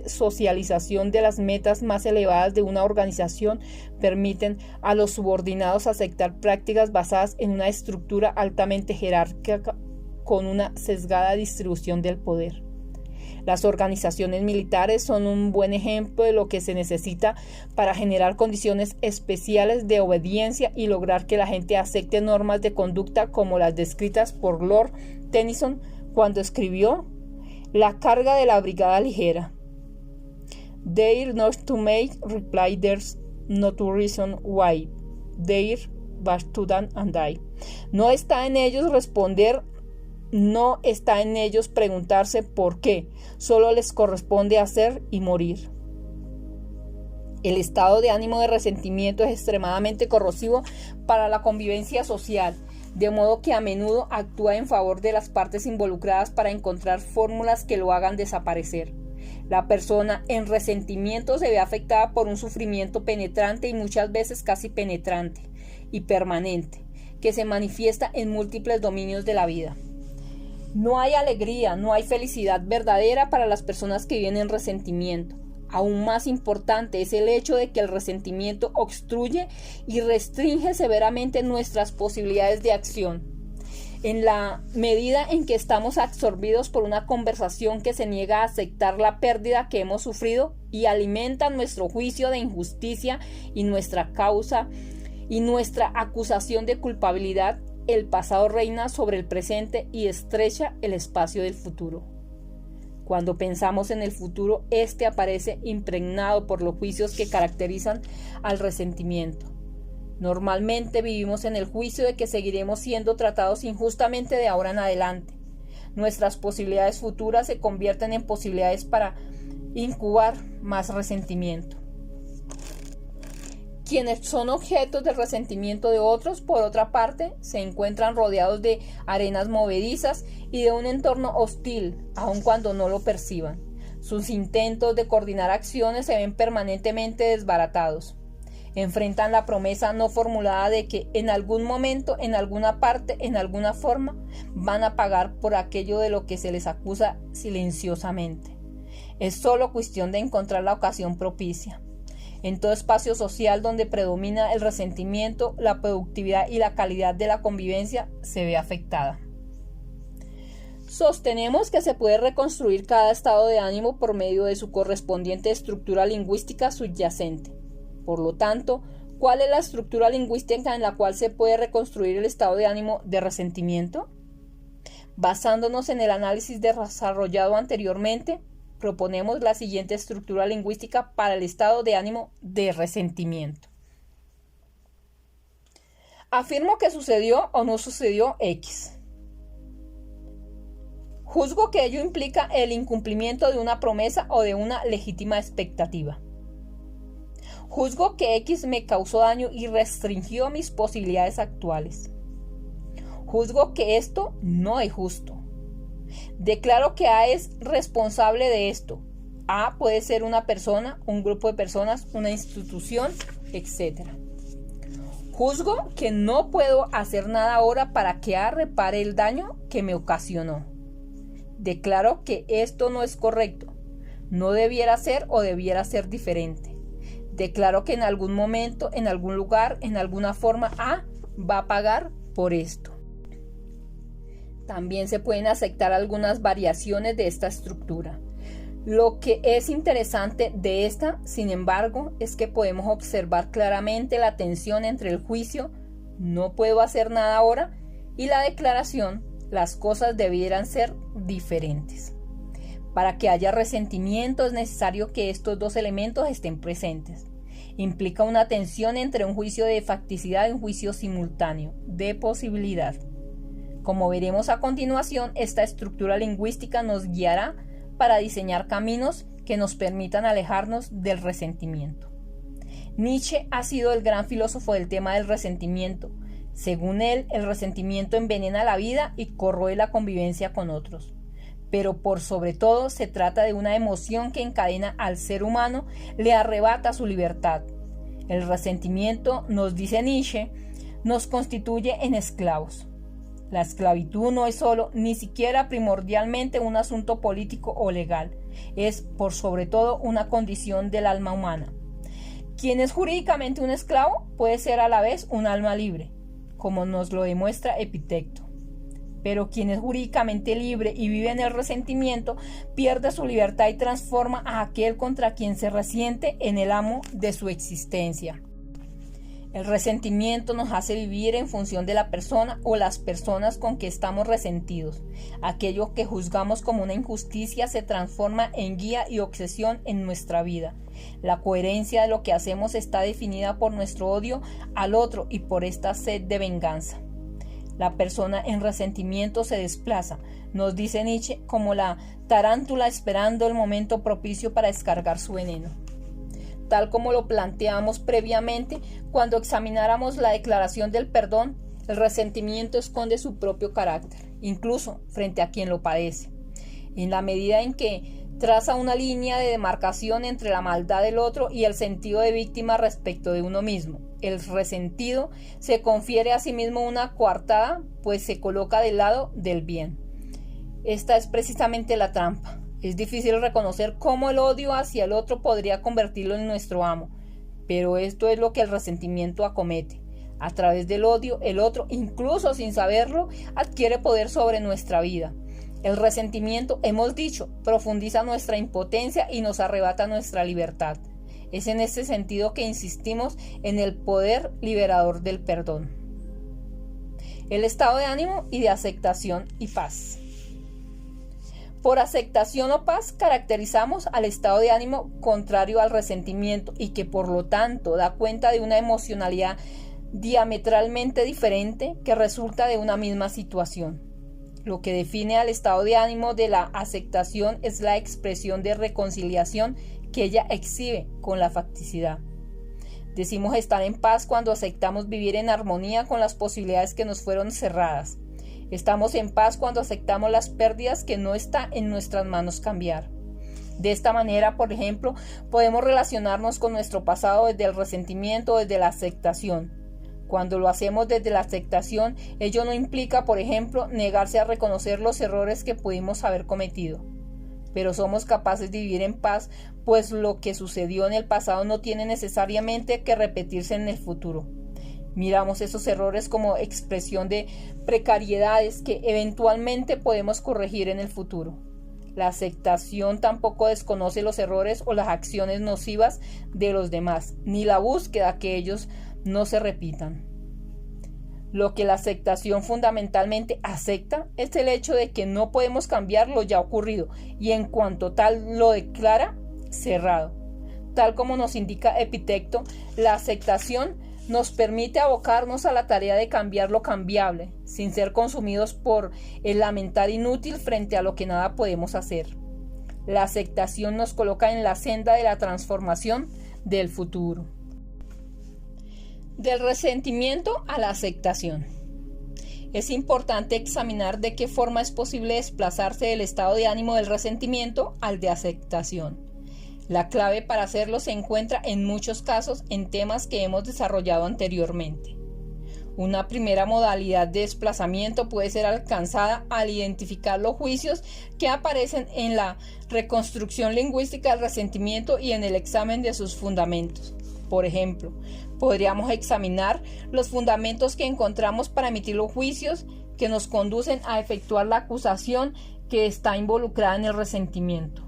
socialización de las metas más elevadas de una organización permiten a los subordinados aceptar prácticas basadas en una estructura altamente jerárquica con una sesgada distribución del poder. Las organizaciones militares son un buen ejemplo de lo que se necesita para generar condiciones especiales de obediencia y lograr que la gente acepte normas de conducta como las descritas por Lord Tennyson cuando escribió La carga de la brigada ligera. They're not to make reply, there's no to reason why. They're but to done and die. No está en ellos responder. No está en ellos preguntarse por qué, solo les corresponde hacer y morir. El estado de ánimo de resentimiento es extremadamente corrosivo para la convivencia social, de modo que a menudo actúa en favor de las partes involucradas para encontrar fórmulas que lo hagan desaparecer. La persona en resentimiento se ve afectada por un sufrimiento penetrante y muchas veces casi penetrante y permanente, que se manifiesta en múltiples dominios de la vida. No hay alegría, no hay felicidad verdadera para las personas que viven en resentimiento. Aún más importante es el hecho de que el resentimiento obstruye y restringe severamente nuestras posibilidades de acción. En la medida en que estamos absorbidos por una conversación que se niega a aceptar la pérdida que hemos sufrido y alimenta nuestro juicio de injusticia y nuestra causa y nuestra acusación de culpabilidad, el pasado reina sobre el presente y estrecha el espacio del futuro. Cuando pensamos en el futuro, este aparece impregnado por los juicios que caracterizan al resentimiento. Normalmente vivimos en el juicio de que seguiremos siendo tratados injustamente de ahora en adelante. Nuestras posibilidades futuras se convierten en posibilidades para incubar más resentimiento. Quienes son objetos del resentimiento de otros, por otra parte, se encuentran rodeados de arenas movedizas y de un entorno hostil, aun cuando no lo perciban. Sus intentos de coordinar acciones se ven permanentemente desbaratados. Enfrentan la promesa no formulada de que en algún momento, en alguna parte, en alguna forma, van a pagar por aquello de lo que se les acusa silenciosamente. Es solo cuestión de encontrar la ocasión propicia. En todo espacio social donde predomina el resentimiento, la productividad y la calidad de la convivencia se ve afectada. Sostenemos que se puede reconstruir cada estado de ánimo por medio de su correspondiente estructura lingüística subyacente. Por lo tanto, ¿Cuál es la estructura lingüística en la cual se puede reconstruir el estado de ánimo de resentimiento? Basándonos en el análisis desarrollado anteriormente, proponemos la siguiente estructura lingüística para el estado de ánimo de resentimiento. Afirmo que sucedió o no sucedió X. Juzgo que ello implica el incumplimiento de una promesa o de una legítima expectativa. Juzgo que X me causó daño y restringió mis posibilidades actuales. Juzgo que esto no es justo. Declaro que A es responsable de esto. A puede ser una persona, un grupo de personas, una institución, etc. Juzgo que no puedo hacer nada ahora para que A repare el daño que me ocasionó. Declaro que esto no es correcto. No debiera ser o debiera ser diferente. Declaro que en algún momento, en algún lugar, en alguna forma, A va a pagar por esto. También se pueden aceptar algunas variaciones de esta estructura. Lo que es interesante de esta, sin embargo, es que podemos observar claramente la tensión entre el juicio, no puedo hacer nada ahora, y la declaración, las cosas debieran ser diferentes. Para que haya resentimiento es necesario que estos dos elementos estén presentes. Implica una tensión entre un juicio de facticidad y un juicio simultáneo, de posibilidad. Como veremos a continuación, esta estructura lingüística nos guiará para diseñar caminos que nos permitan alejarnos del resentimiento. Nietzsche ha sido el gran filósofo del tema del resentimiento. Según él, el resentimiento envenena la vida y corroe la convivencia con otros. Pero por sobre todo se trata de una emoción que encadena al ser humano, le arrebata su libertad. El resentimiento, nos dice Nietzsche, nos constituye en esclavos. La esclavitud no es solo, ni siquiera primordialmente un asunto político o legal, es por sobre todo una condición del alma humana. Quien es jurídicamente un esclavo puede ser a la vez un alma libre, como nos lo demuestra Epicteto. Pero quien es jurídicamente libre y vive en el resentimiento pierde su libertad y transforma a aquel contra quien se resiente en el amo de su existencia. El resentimiento nos hace vivir en función de la persona o las personas con que estamos resentidos. Aquello que juzgamos como una injusticia se transforma en guía y obsesión en nuestra vida. La coherencia de lo que hacemos está definida por nuestro odio al otro y por esta sed de venganza. La persona en resentimiento se desplaza, nos dice Nietzsche, como la tarántula esperando el momento propicio para descargar su veneno. Tal como lo planteamos previamente, cuando examináramos la declaración del perdón, el resentimiento esconde su propio carácter, incluso frente a quien lo padece. En la medida en que traza una línea de demarcación entre la maldad del otro y el sentido de víctima respecto de uno mismo, el resentido se confiere a sí mismo una coartada, pues se coloca del lado del bien. Esta es precisamente la trampa. Es difícil reconocer cómo el odio hacia el otro podría convertirlo en nuestro amo, pero esto es lo que el resentimiento acomete. A través del odio, el otro, incluso sin saberlo, adquiere poder sobre nuestra vida. El resentimiento, hemos dicho, profundiza nuestra impotencia y nos arrebata nuestra libertad. Es en este sentido que insistimos en el poder liberador del perdón. El estado de ánimo y de aceptación y paz. Por aceptación o paz caracterizamos al estado de ánimo contrario al resentimiento y que por lo tanto da cuenta de una emocionalidad diametralmente diferente que resulta de una misma situación. Lo que define al estado de ánimo de la aceptación es la expresión de reconciliación que ella exhibe con la facticidad. Decimos estar en paz cuando aceptamos vivir en armonía con las posibilidades que nos fueron cerradas. Estamos en paz cuando aceptamos las pérdidas que no está en nuestras manos cambiar. De esta manera, por ejemplo, podemos relacionarnos con nuestro pasado desde el resentimiento o desde la aceptación. Cuando lo hacemos desde la aceptación, ello no implica, por ejemplo, negarse a reconocer los errores que pudimos haber cometido. Pero somos capaces de vivir en paz, pues lo que sucedió en el pasado no tiene necesariamente que repetirse en el futuro. Miramos esos errores como expresión de precariedades que eventualmente podemos corregir en el futuro. La aceptación tampoco desconoce los errores o las acciones nocivas de los demás, ni la búsqueda que ellos no se repitan. Lo que la aceptación fundamentalmente acepta es el hecho de que no podemos cambiar lo ya ocurrido y en cuanto tal lo declara cerrado. Tal como nos indica Epicteto, la aceptación nos permite abocarnos a la tarea de cambiar lo cambiable, sin ser consumidos por el lamentar inútil frente a lo que nada podemos hacer. La aceptación nos coloca en la senda de la transformación del futuro. Del resentimiento a la aceptación. Es importante examinar de qué forma es posible desplazarse del estado de ánimo del resentimiento al de aceptación. La clave para hacerlo se encuentra en muchos casos en temas que hemos desarrollado anteriormente. Una primera modalidad de desplazamiento puede ser alcanzada al identificar los juicios que aparecen en la reconstrucción lingüística del resentimiento y en el examen de sus fundamentos. Por ejemplo, podríamos examinar los fundamentos que encontramos para emitir los juicios que nos conducen a efectuar la acusación que está involucrada en el resentimiento.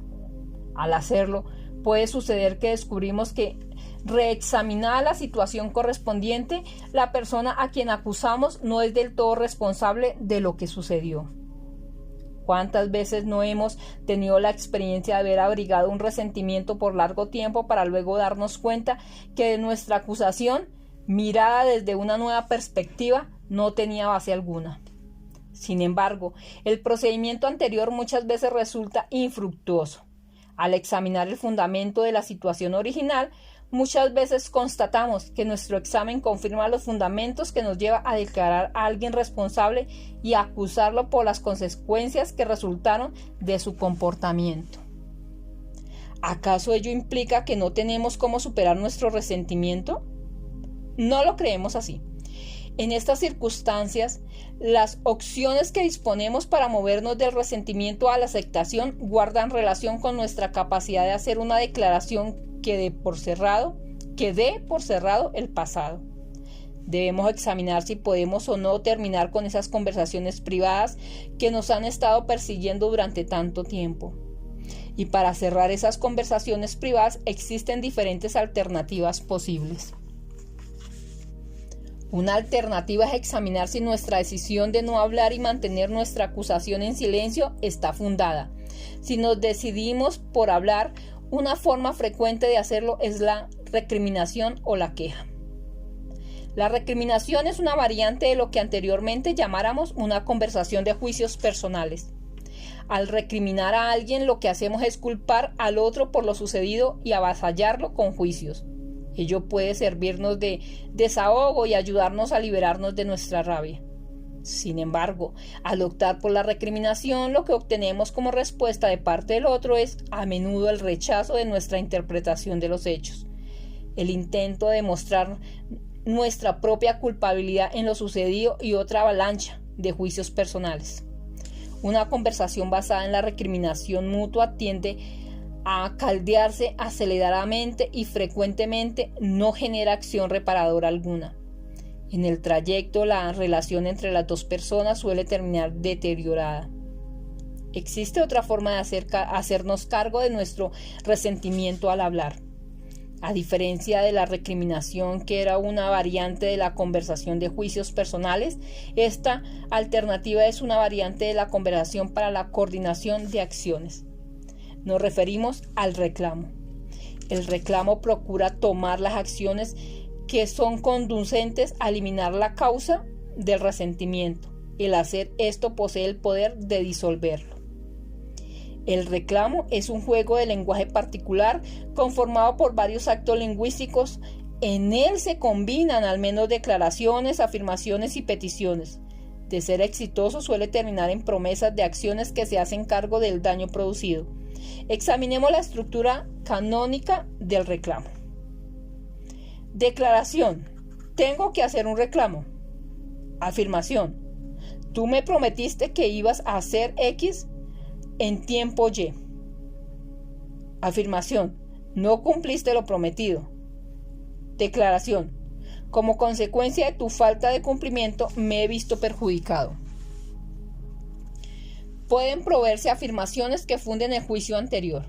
Al hacerlo, puede suceder que descubrimos que, reexaminada la situación correspondiente, la persona a quien acusamos no es del todo responsable de lo que sucedió. ¿Cuántas veces no hemos tenido la experiencia de haber abrigado un resentimiento por largo tiempo para luego darnos cuenta que de nuestra acusación, mirada desde una nueva perspectiva, no tenía base alguna? Sin embargo, el procedimiento anterior muchas veces resulta infructuoso. Al examinar el fundamento de la situación original, muchas veces constatamos que nuestro examen confirma los fundamentos que nos lleva a declarar a alguien responsable y a acusarlo por las consecuencias que resultaron de su comportamiento. ¿Acaso ello implica que no tenemos cómo superar nuestro resentimiento? No lo creemos así. En estas circunstancias, las opciones que disponemos para movernos del resentimiento a la aceptación guardan relación con nuestra capacidad de hacer una declaración que dé por cerrado el pasado. Debemos examinar si podemos o no terminar con esas conversaciones privadas que nos han estado persiguiendo durante tanto tiempo. Y para cerrar esas conversaciones privadas existen diferentes alternativas posibles. Una alternativa es examinar si nuestra decisión de no hablar y mantener nuestra acusación en silencio está fundada. Si nos decidimos por hablar, una forma frecuente de hacerlo es la recriminación o la queja. La recriminación es una variante de lo que anteriormente llamáramos una conversación de juicios personales. Al recriminar a alguien, lo que hacemos es culpar al otro por lo sucedido y avasallarlo con juicios. Ello puede servirnos de desahogo y ayudarnos a liberarnos de nuestra rabia. Sin embargo, al optar por la recriminación, lo que obtenemos como respuesta de parte del otro es a menudo el rechazo de nuestra interpretación de los hechos, el intento de demostrar nuestra propia culpabilidad en lo sucedido y otra avalancha de juicios personales. Una conversación basada en la recriminación mutua tiende a caldearse aceleradamente y frecuentemente no genera acción reparadora alguna. En el trayecto, la relación entre las dos personas suele terminar deteriorada. Existe otra forma de hacernos cargo de nuestro resentimiento al hablar. A diferencia de la recriminación, que era una variante de la conversación de juicios personales, esta alternativa es una variante de la conversación para la coordinación de acciones. Nos referimos al reclamo. El reclamo procura tomar las acciones que son conducentes a eliminar la causa del resentimiento. El hacer esto posee el poder de disolverlo. El reclamo es un juego de lenguaje particular conformado por varios actos lingüísticos. En él se combinan al menos declaraciones, afirmaciones y peticiones. De ser exitoso, suele terminar en promesas de acciones que se hacen cargo del daño producido. Examinemos la estructura canónica del reclamo. Declaración: tengo que hacer un reclamo. Afirmación: tú me prometiste que ibas a hacer X en tiempo Y. Afirmación: no cumpliste lo prometido. Declaración: como consecuencia de tu falta de cumplimiento me he visto perjudicado. Pueden proveerse afirmaciones que funden el juicio anterior.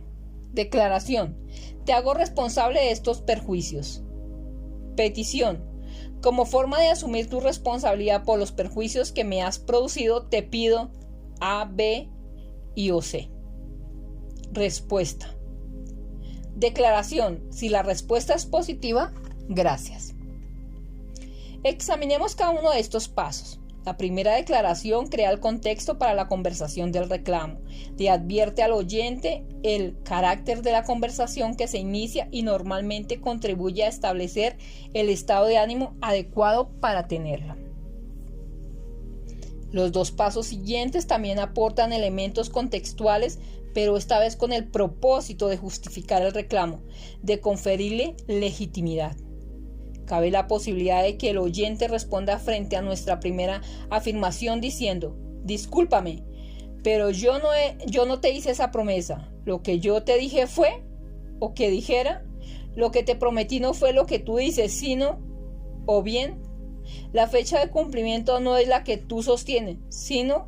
Declaración: te hago responsable de estos perjuicios. Petición: Como forma de asumir tu responsabilidad por los perjuicios que me has producido, te pido A, B y o C. Respuesta. Declaración. Si la respuesta es positiva, gracias. Examinemos cada uno de estos pasos. La primera declaración crea el contexto para la conversación del reclamo. Le advierte al oyente el carácter de la conversación que se inicia y normalmente contribuye a establecer el estado de ánimo adecuado para tenerla. Los dos pasos siguientes también aportan elementos contextuales, pero esta vez con el propósito de justificar el reclamo, de conferirle legitimidad. Cabe la posibilidad de que el oyente responda frente a nuestra primera afirmación diciendo: discúlpame, pero yo no te hice esa promesa. Lo que yo te dije fue, o que dijera, lo que te prometí no fue lo que tú dices, sino, o bien, la fecha de cumplimiento no es la que tú sostienes, sino.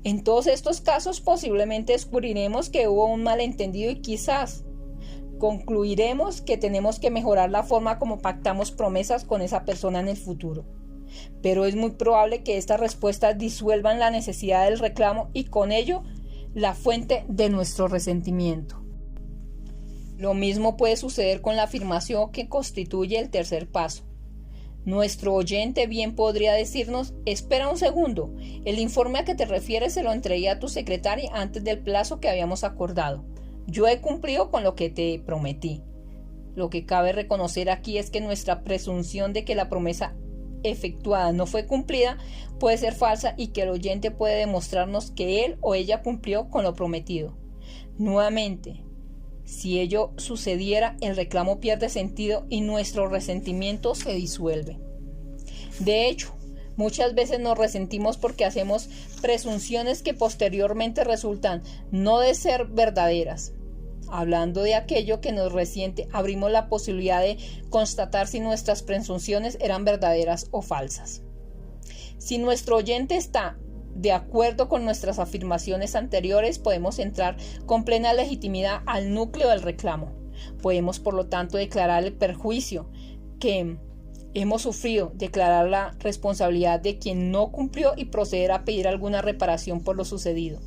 En todos estos casos posiblemente descubriremos que hubo un malentendido y quizás concluiremos que tenemos que mejorar la forma como pactamos promesas con esa persona en el futuro. Pero es muy probable que estas respuestas disuelvan la necesidad del reclamo y con ello la fuente de nuestro resentimiento. Lo mismo puede suceder con la afirmación que constituye el tercer paso. Nuestro oyente bien podría decirnos: espera un segundo, el informe a que te refieres se lo entregué a tu secretaria antes del plazo que habíamos acordado. Yo he cumplido con lo que te prometí. Lo que cabe reconocer aquí es que nuestra presunción de que la promesa efectuada no fue cumplida puede ser falsa y que el oyente puede demostrarnos que él o ella cumplió con lo prometido. Nuevamente, si ello sucediera, el reclamo pierde sentido y nuestro resentimiento se disuelve. De hecho, muchas veces nos resentimos porque hacemos presunciones que posteriormente resultan no de ser verdaderas. Hablando de aquello que nos resiente, abrimos la posibilidad de constatar si nuestras presunciones eran verdaderas o falsas. Si nuestro oyente está de acuerdo con nuestras afirmaciones anteriores, podemos entrar con plena legitimidad al núcleo del reclamo. Podemos, por lo tanto, declarar el perjuicio que hemos sufrido, declarar la responsabilidad de quien no cumplió y proceder a pedir alguna reparación por lo sucedido.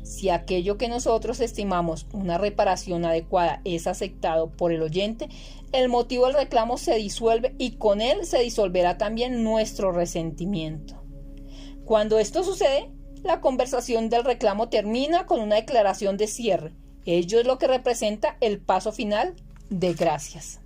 Si aquello que nosotros estimamos una reparación adecuada es aceptado por el oyente, el motivo del reclamo se disuelve y con él se disolverá también nuestro resentimiento. Cuando esto sucede, la conversación del reclamo termina con una declaración de cierre. Ello es lo que representa el paso final de gracias.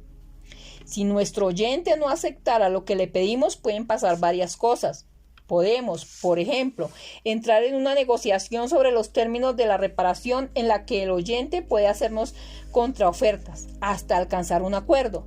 Si nuestro oyente no aceptara lo que le pedimos, pueden pasar varias cosas. Podemos, por ejemplo, entrar en una negociación sobre los términos de la reparación en la que el oyente puede hacernos contraofertas hasta alcanzar un acuerdo.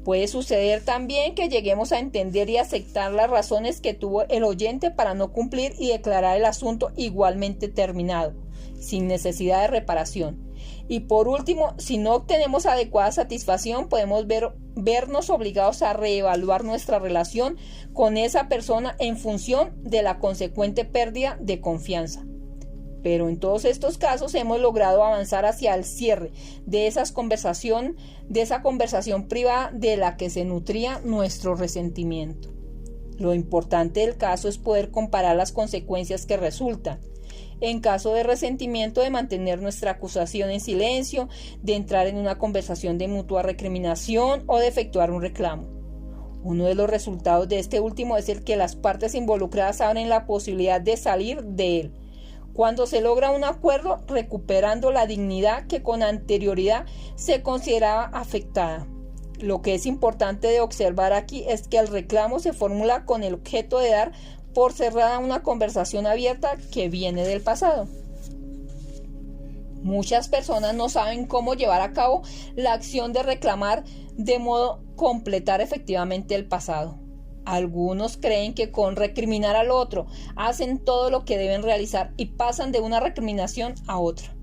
Puede suceder también que lleguemos a entender y aceptar las razones que tuvo el oyente para no cumplir y declarar el asunto igualmente terminado, sin necesidad de reparación. Y por último, si no obtenemos adecuada satisfacción, podemos vernos obligados a reevaluar nuestra relación con esa persona en función de la consecuente pérdida de confianza. Pero en todos estos casos hemos logrado avanzar hacia el cierre de esa conversación privada de la que se nutría nuestro resentimiento. Lo importante del caso es poder comparar las consecuencias que resultan. En caso de resentimiento, de mantener nuestra acusación en silencio, de entrar en una conversación de mutua recriminación o de efectuar un reclamo. Uno de los resultados de este último es el que las partes involucradas abren la posibilidad de salir de él. Cuando se logra un acuerdo, recuperando la dignidad que con anterioridad se consideraba afectada. Lo que es importante de observar aquí es que el reclamo se formula con el objeto de dar por cerrada una conversación abierta que viene del pasado. Muchas personas no saben cómo llevar a cabo la acción de reclamar de modo completar efectivamente el pasado. Algunos creen que con recriminar al otro hacen todo lo que deben realizar y pasan de una recriminación a otra.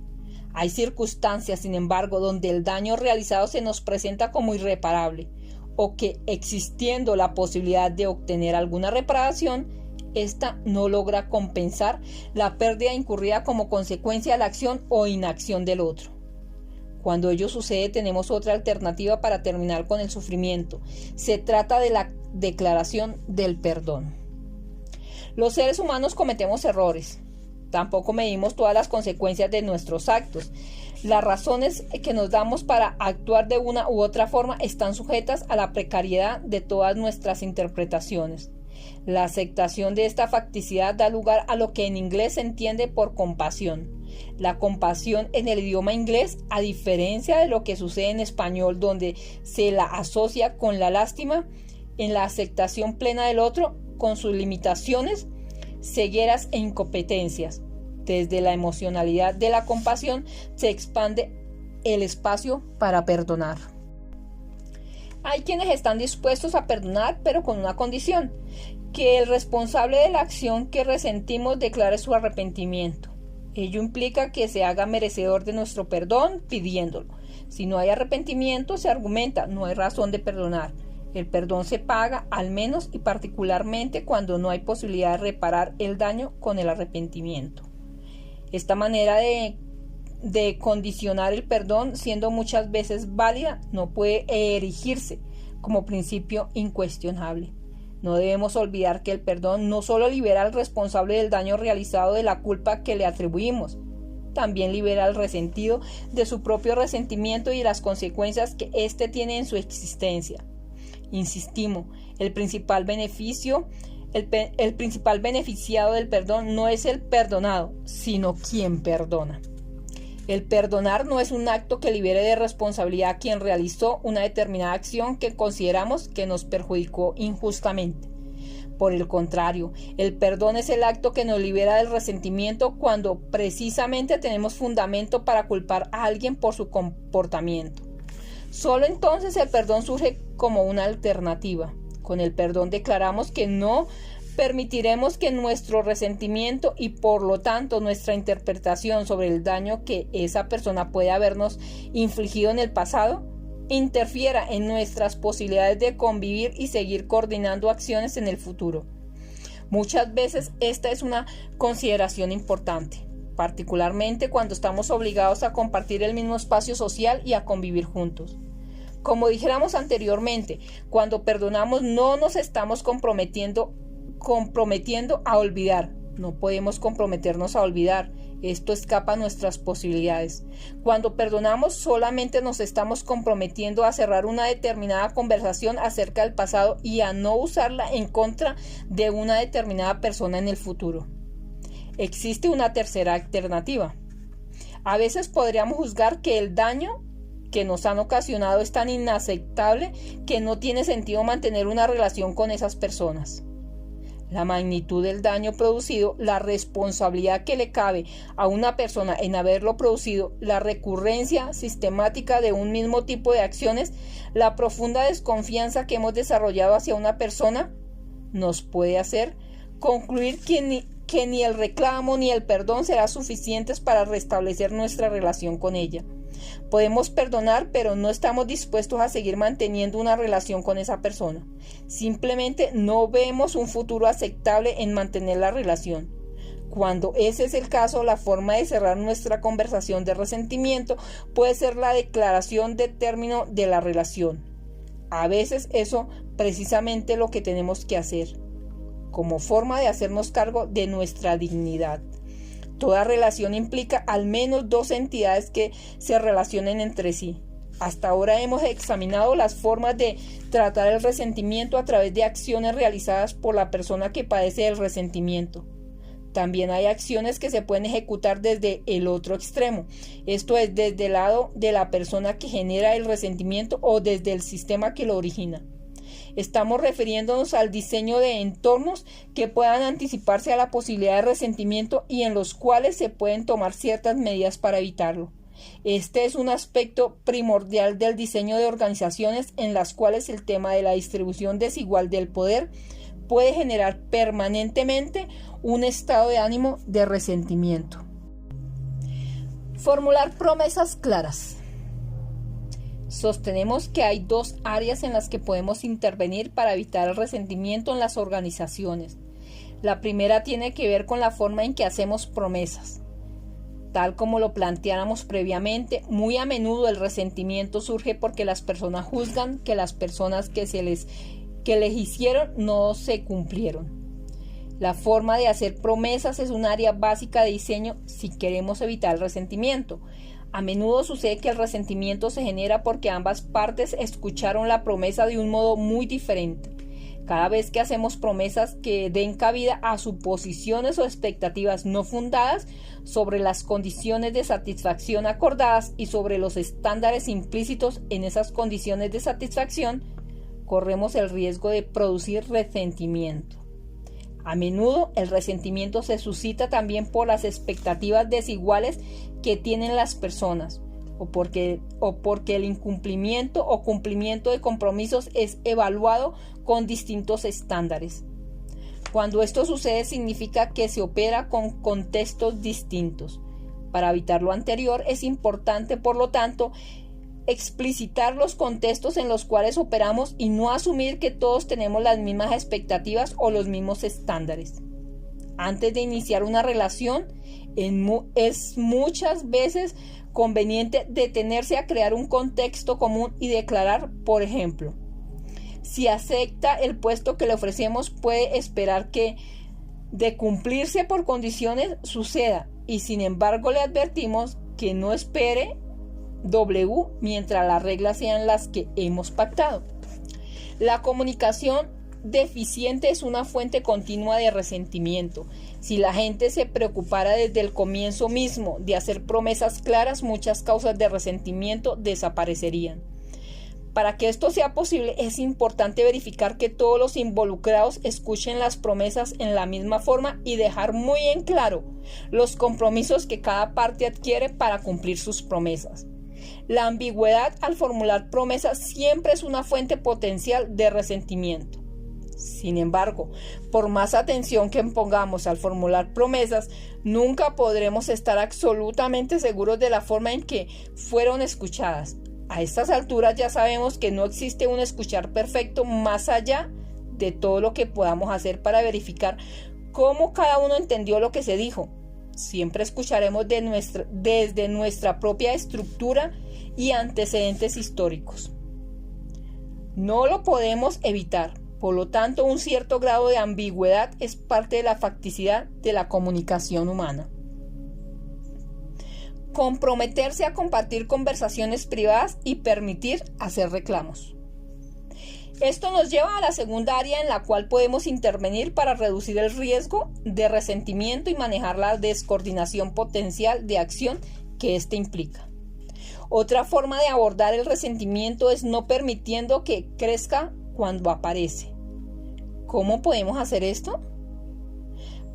Hay circunstancias, sin embargo, donde el daño realizado se nos presenta como irreparable o que, existiendo la posibilidad de obtener alguna reparación, esta no logra compensar la pérdida incurrida como consecuencia de la acción o inacción del otro. Cuando ello sucede, tenemos otra alternativa para terminar con el sufrimiento. Se trata de la declaración del perdón. Los seres humanos cometemos errores. Tampoco medimos todas las consecuencias de nuestros actos. Las razones que nos damos para actuar de una u otra forma están sujetas a la precariedad de todas nuestras interpretaciones. La aceptación de esta facticidad da lugar a lo que en inglés se entiende por compasión. La compasión en el idioma inglés, a diferencia de lo que sucede en español, donde se la asocia con la lástima, en la aceptación plena del otro, con sus limitaciones, cegueras e incompetencias. Desde la emocionalidad de la compasión se expande el espacio para perdonar. Hay quienes están dispuestos a perdonar, pero con una condición: que el responsable de la acción que resentimos declare su arrepentimiento. Ello implica que se haga merecedor de nuestro perdón pidiéndolo. Si no hay arrepentimiento, se argumenta, no hay razón de perdonar. El perdón se paga al menos y particularmente cuando no hay posibilidad de reparar el daño con el arrepentimiento. Esta manera de condicionar el perdón, siendo muchas veces válida, no puede erigirse como principio incuestionable. No debemos olvidar que el perdón no solo libera al responsable del daño realizado de la culpa que le atribuimos, también libera al resentido de su propio resentimiento y las consecuencias que éste tiene en su existencia. Insistimos, el principal beneficiado del perdón no es el perdonado, sino quien perdona. El perdonar no es un acto que libere de responsabilidad a quien realizó una determinada acción que consideramos que nos perjudicó injustamente. Por el contrario, el perdón es el acto que nos libera del resentimiento cuando precisamente tenemos fundamento para culpar a alguien por su comportamiento. Solo entonces el perdón surge como una alternativa. Con el perdón declaramos que no permitiremos que nuestro resentimiento y por lo tanto nuestra interpretación sobre el daño que esa persona puede habernos infligido en el pasado interfiera en nuestras posibilidades de convivir y seguir coordinando acciones en el futuro. Muchas veces esta es una consideración importante, particularmente cuando estamos obligados a compartir el mismo espacio social y a convivir juntos. Como dijéramos anteriormente, cuando perdonamos no nos estamos comprometiendo a olvidar. No podemos comprometernos a olvidar. Esto escapa a nuestras posibilidades. Cuando perdonamos solamente nos estamos comprometiendo a cerrar una determinada conversación acerca del pasado y a no usarla en contra de una determinada persona en el futuro. Existe una tercera alternativa. A veces podríamos juzgar que el daño que nos han ocasionado es tan inaceptable que no tiene sentido mantener una relación con esas personas. La magnitud del daño producido, la responsabilidad que le cabe a una persona en haberlo producido, la recurrencia sistemática de un mismo tipo de acciones, la profunda desconfianza que hemos desarrollado hacia una persona, nos puede hacer concluir que ni el reclamo ni el perdón serán suficientes para restablecer nuestra relación con ella. Podemos perdonar, pero no estamos dispuestos a seguir manteniendo una relación con esa persona. Simplemente no vemos un futuro aceptable en mantener la relación. Cuando ese es el caso, la forma de cerrar nuestra conversación de resentimiento puede ser la declaración de término de la relación. A veces eso precisamente lo que tenemos que hacer, como forma de hacernos cargo de nuestra dignidad. Toda relación implica al menos dos entidades que se relacionen entre sí. Hasta ahora hemos examinado las formas de tratar el resentimiento a través de acciones realizadas por la persona que padece el resentimiento. También hay acciones que se pueden ejecutar desde el otro extremo, esto es, desde el lado de la persona que genera el resentimiento o desde el sistema que lo origina. Estamos refiriéndonos al diseño de entornos que puedan anticiparse a la posibilidad de resentimiento y en los cuales se pueden tomar ciertas medidas para evitarlo. Este es un aspecto primordial del diseño de organizaciones en las cuales el tema de la distribución desigual del poder puede generar permanentemente un estado de ánimo de resentimiento. Formular promesas claras. Sostenemos que hay dos áreas en las que podemos intervenir para evitar el resentimiento en las organizaciones. La primera tiene que ver con la forma en que hacemos promesas. Tal como lo planteáramos previamente, muy a menudo el resentimiento surge porque las personas juzgan que las personas que que les hicieron no se cumplieron. La forma de hacer promesas es un área básica de diseño si queremos evitar el resentimiento. A menudo sucede que el resentimiento se genera porque ambas partes escucharon la promesa de un modo muy diferente. Cada vez que hacemos promesas que den cabida a suposiciones o expectativas no fundadas sobre las condiciones de satisfacción acordadas y sobre los estándares implícitos en esas condiciones de satisfacción, corremos el riesgo de producir resentimiento. A menudo el resentimiento se suscita también por las expectativas desiguales que tienen las personas, o porque el incumplimiento o cumplimiento de compromisos es evaluado con distintos estándares. Cuando esto sucede significa que se opera con contextos distintos. Para evitar lo anterior es importante, por lo tanto, explicitar los contextos en los cuales operamos y no asumir que todos tenemos las mismas expectativas o los mismos estándares. Antes de iniciar una relación, es muchas veces conveniente detenerse a crear un contexto común y declarar, por ejemplo, si acepta el puesto que le ofrecemos, puede esperar que, de cumplirse por condiciones, suceda, y sin embargo le advertimos que no espere mientras las reglas sean las que hemos pactado. La comunicación deficiente es una fuente continua de resentimiento. Si la gente se preocupara desde el comienzo mismo de hacer promesas claras, muchas causas de resentimiento desaparecerían. Para que esto sea posible, es importante verificar que todos los involucrados escuchen las promesas en la misma forma y dejar muy en claro los compromisos que cada parte adquiere para cumplir sus promesas. La ambigüedad al formular promesas siempre es una fuente potencial de resentimiento. Sin embargo, por más atención que pongamos al formular promesas, nunca podremos estar absolutamente seguros de la forma en que fueron escuchadas. A estas alturas ya sabemos que no existe un escuchar perfecto más allá de todo lo que podamos hacer para verificar cómo cada uno entendió lo que se dijo. Siempre escucharemos desde nuestra propia estructura y antecedentes históricos. No lo podemos evitar. Por lo tanto, un cierto grado de ambigüedad es parte de la facticidad de la comunicación humana. Comprometerse a compartir conversaciones privadas y permitir hacer reclamos. Esto nos lleva a la segunda área en la cual podemos intervenir para reducir el riesgo de resentimiento y manejar la descoordinación potencial de acción que éste implica. Otra forma de abordar el resentimiento es no permitiendo que crezca cuando aparece. ¿Cómo podemos hacer esto?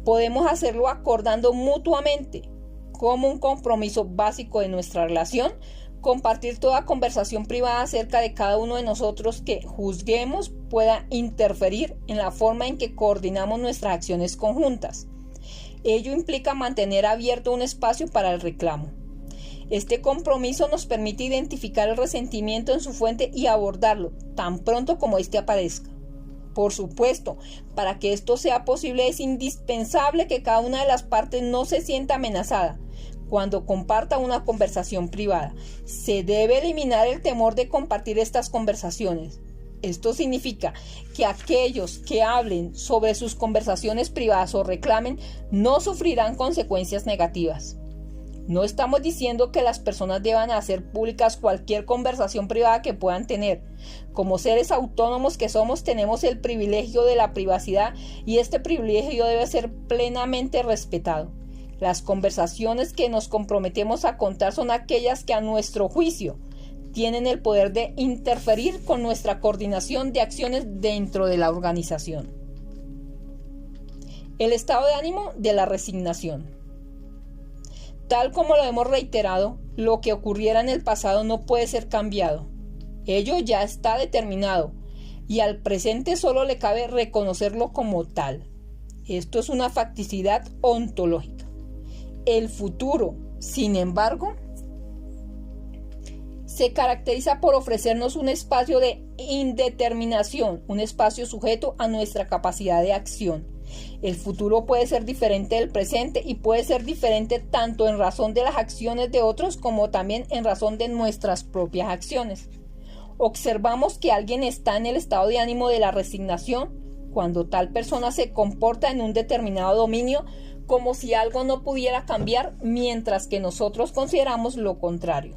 Podemos hacerlo acordando mutuamente, como un compromiso básico de nuestra relación, compartir toda conversación privada acerca de cada uno de nosotros que juzguemos pueda interferir en la forma en que coordinamos nuestras acciones conjuntas. Ello implica mantener abierto un espacio para el reclamo. Este compromiso nos permite identificar el resentimiento en su fuente y abordarlo tan pronto como éste aparezca. Por supuesto, para que esto sea posible es indispensable que cada una de las partes no se sienta amenazada cuando comparta una conversación privada. Se debe eliminar el temor de compartir estas conversaciones. Esto significa que aquellos que hablen sobre sus conversaciones privadas o reclamen no sufrirán consecuencias negativas. No estamos diciendo que las personas deban hacer públicas cualquier conversación privada que puedan tener. Como seres autónomos que somos, tenemos el privilegio de la privacidad y este privilegio debe ser plenamente respetado. Las conversaciones que nos comprometemos a contar son aquellas que a nuestro juicio tienen el poder de interferir con nuestra coordinación de acciones dentro de la organización. El estado de ánimo de la resignación. Tal como lo hemos reiterado, lo que ocurriera en el pasado no puede ser cambiado. Ello ya está determinado y al presente solo le cabe reconocerlo como tal. Esto es una facticidad ontológica. El futuro, sin embargo, se caracteriza por ofrecernos un espacio de indeterminación, un espacio sujeto a nuestra capacidad de acción. El futuro puede ser diferente del presente y puede ser diferente tanto en razón de las acciones de otros como también en razón de nuestras propias acciones. Observamos que alguien está en el estado de ánimo de la resignación cuando tal persona se comporta en un determinado dominio como si algo no pudiera cambiar, mientras que nosotros consideramos lo contrario.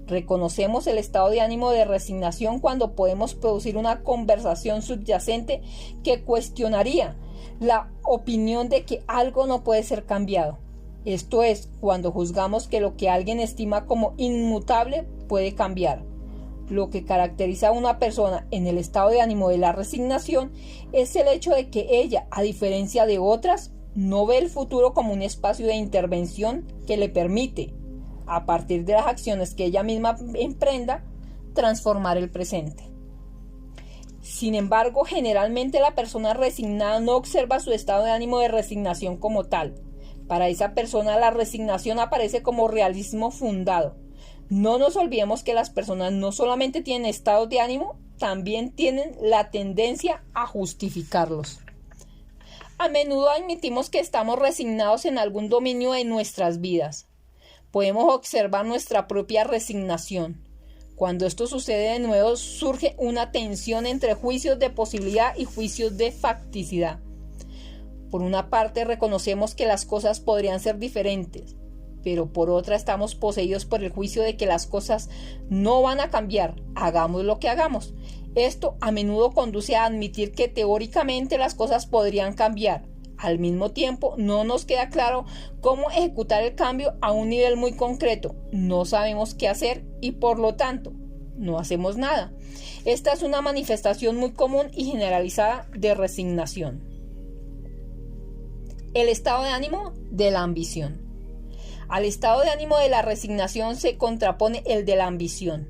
Reconocemos el estado de ánimo de resignación cuando podemos producir una conversación subyacente que cuestionaría la opinión de que algo no puede ser cambiado. Esto es, cuando juzgamos que lo que alguien estima como inmutable puede cambiar. Lo que caracteriza a una persona en el estado de ánimo de la resignación es el hecho de que ella, a diferencia de otras, no ve el futuro como un espacio de intervención que le permite, a partir de las acciones que ella misma emprenda, transformar el presente. Sin embargo, generalmente la persona resignada no observa su estado de ánimo de resignación como tal. Para esa persona la resignación aparece como realismo fundado. No nos olvidemos que las personas no solamente tienen estados de ánimo, también tienen la tendencia a justificarlos. A menudo admitimos que estamos resignados en algún dominio de nuestras vidas. Podemos observar nuestra propia resignación. Cuando esto sucede de nuevo, surge una tensión entre juicios de posibilidad y juicios de facticidad. Por una parte, reconocemos que las cosas podrían ser diferentes, pero por otra estamos poseídos por el juicio de que las cosas no van a cambiar, hagamos lo que hagamos. Esto a menudo conduce a admitir que teóricamente las cosas podrían cambiar. Al mismo tiempo, no nos queda claro cómo ejecutar el cambio a un nivel muy concreto. No sabemos qué hacer y por lo tanto, no hacemos nada. Esta es una manifestación muy común y generalizada de resignación. El estado de ánimo de la ambición. Al estado de ánimo de la resignación se contrapone el de la ambición.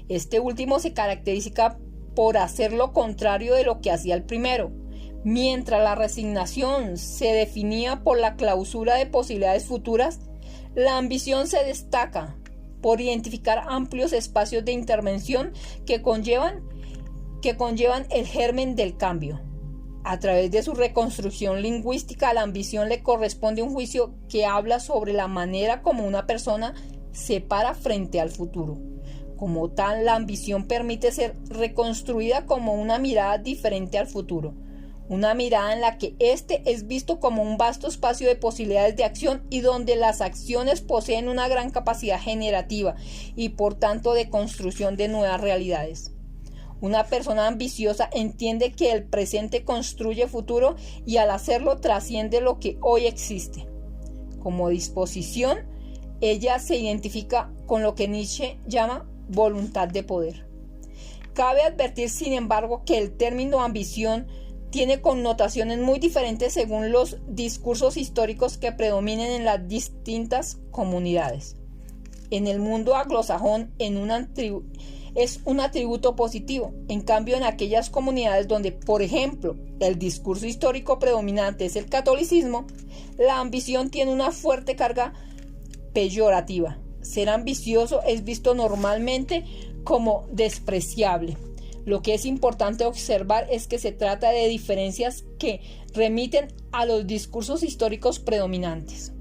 Este último se caracteriza por hacer lo contrario de lo que hacía el primero. Mientras la resignación se definía por la clausura de posibilidades futuras, la ambición se destaca por identificar amplios espacios de intervención que conllevan el germen del cambio. A través de su reconstrucción lingüística, a la ambición le corresponde un juicio que habla sobre la manera como una persona se para frente al futuro. Como tal, la ambición permite ser reconstruida como una mirada diferente al futuro. Una mirada en la que éste es visto como un vasto espacio de posibilidades de acción y donde las acciones poseen una gran capacidad generativa y por tanto de construcción de nuevas realidades. Una persona ambiciosa entiende que el presente construye futuro y al hacerlo trasciende lo que hoy existe. Como disposición, ella se identifica con lo que Nietzsche llama voluntad de poder. Cabe advertir, sin embargo, que el término ambición tiene connotaciones muy diferentes según los discursos históricos que predominen en las distintas comunidades. En el mundo anglosajón es un atributo positivo. En cambio, en aquellas comunidades donde, por ejemplo, el discurso histórico predominante es el catolicismo, la ambición tiene una fuerte carga peyorativa. Ser ambicioso es visto normalmente como despreciable. Lo que es importante observar es que se trata de diferencias que remiten a los discursos históricos predominantes.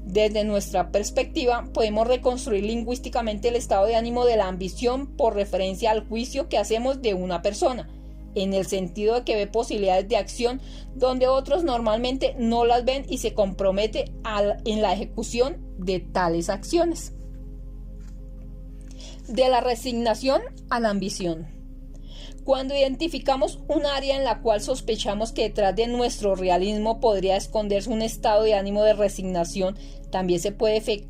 Desde nuestra perspectiva, podemos reconstruir lingüísticamente el estado de ánimo de la ambición por referencia al juicio que hacemos de una persona, en el sentido de que ve posibilidades de acción donde otros normalmente no las ven y se compromete en la ejecución de tales acciones. De la resignación a la ambición. Cuando identificamos un área en la cual sospechamos que detrás de nuestro realismo podría esconderse un estado de ánimo de resignación, también se pueden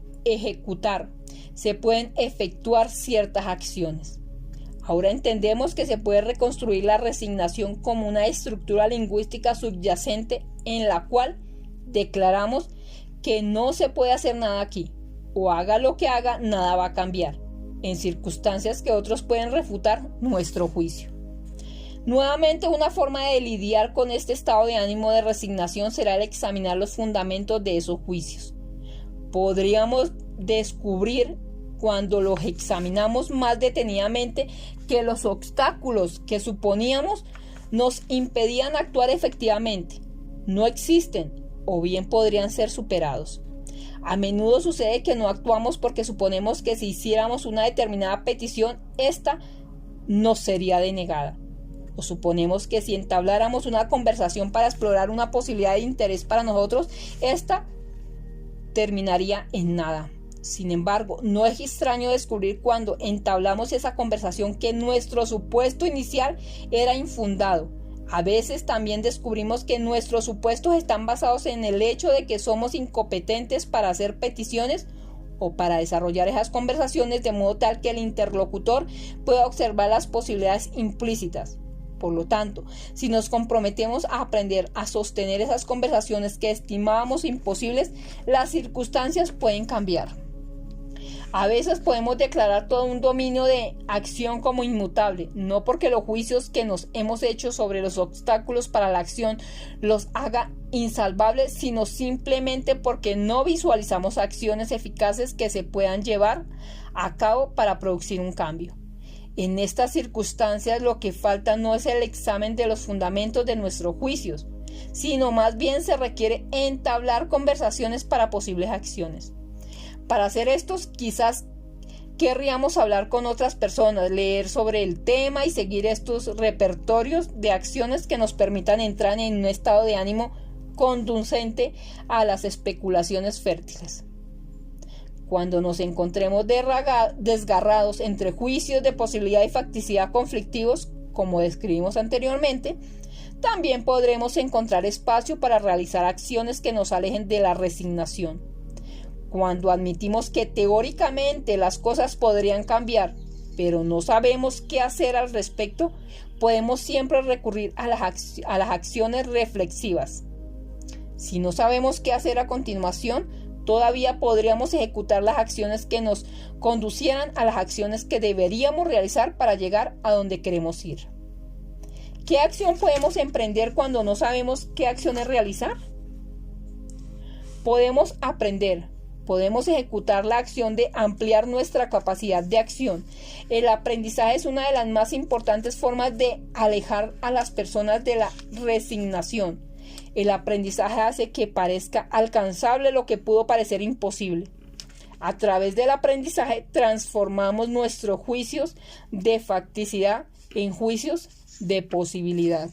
efectuar ciertas acciones. Ahora entendemos que se puede reconstruir la resignación como una estructura lingüística subyacente en la cual declaramos que no se puede hacer nada aquí, o haga lo que haga, nada va a cambiar, en circunstancias que otros pueden refutar nuestro juicio. Nuevamente, una forma de lidiar con este estado de ánimo de resignación será el examinar los fundamentos de esos juicios. Podríamos descubrir, cuando los examinamos más detenidamente, que los obstáculos que suponíamos nos impedían actuar efectivamente no existen o bien podrían ser superados. A menudo sucede que no actuamos porque suponemos que si hiciéramos una determinada petición, esta nos sería denegada. O suponemos que si entabláramos una conversación para explorar una posibilidad de interés para nosotros, esta terminaría en nada. Sin embargo, no es extraño descubrir cuando entablamos esa conversación que nuestro supuesto inicial era infundado. A veces también descubrimos que nuestros supuestos están basados en el hecho de que somos incompetentes para hacer peticiones o para desarrollar esas conversaciones de modo tal que el interlocutor pueda observar las posibilidades implícitas. Por lo tanto, si nos comprometemos a aprender a sostener esas conversaciones que estimábamos imposibles, las circunstancias pueden cambiar. A veces podemos declarar todo un dominio de acción como inmutable, no porque los juicios que nos hemos hecho sobre los obstáculos para la acción los haga insalvables, sino simplemente porque no visualizamos acciones eficaces que se puedan llevar a cabo para producir un cambio. En estas circunstancias lo que falta no es el examen de los fundamentos de nuestros juicios, sino más bien se requiere entablar conversaciones para posibles acciones. Para hacer esto, quizás querríamos hablar con otras personas, leer sobre el tema y seguir estos repertorios de acciones que nos permitan entrar en un estado de ánimo conducente a las especulaciones fértiles. Cuando nos encontremos desgarrados entre juicios de posibilidad y facticidad conflictivos, como describimos anteriormente, también podremos encontrar espacio para realizar acciones que nos alejen de la resignación. Cuando admitimos que teóricamente las cosas podrían cambiar, pero no sabemos qué hacer al respecto, podemos siempre recurrir a las acciones reflexivas. Si no sabemos qué hacer a continuación, todavía podríamos ejecutar las acciones que nos conducieran a las acciones que deberíamos realizar para llegar a donde queremos ir. ¿Qué acción podemos emprender cuando no sabemos qué acciones realizar? Podemos aprender. Podemos ejecutar la acción de ampliar nuestra capacidad de acción. El aprendizaje es una de las más importantes formas de alejar a las personas de la resignación. El aprendizaje hace que parezca alcanzable lo que pudo parecer imposible. A través del aprendizaje transformamos nuestros juicios de facticidad en juicios de posibilidad.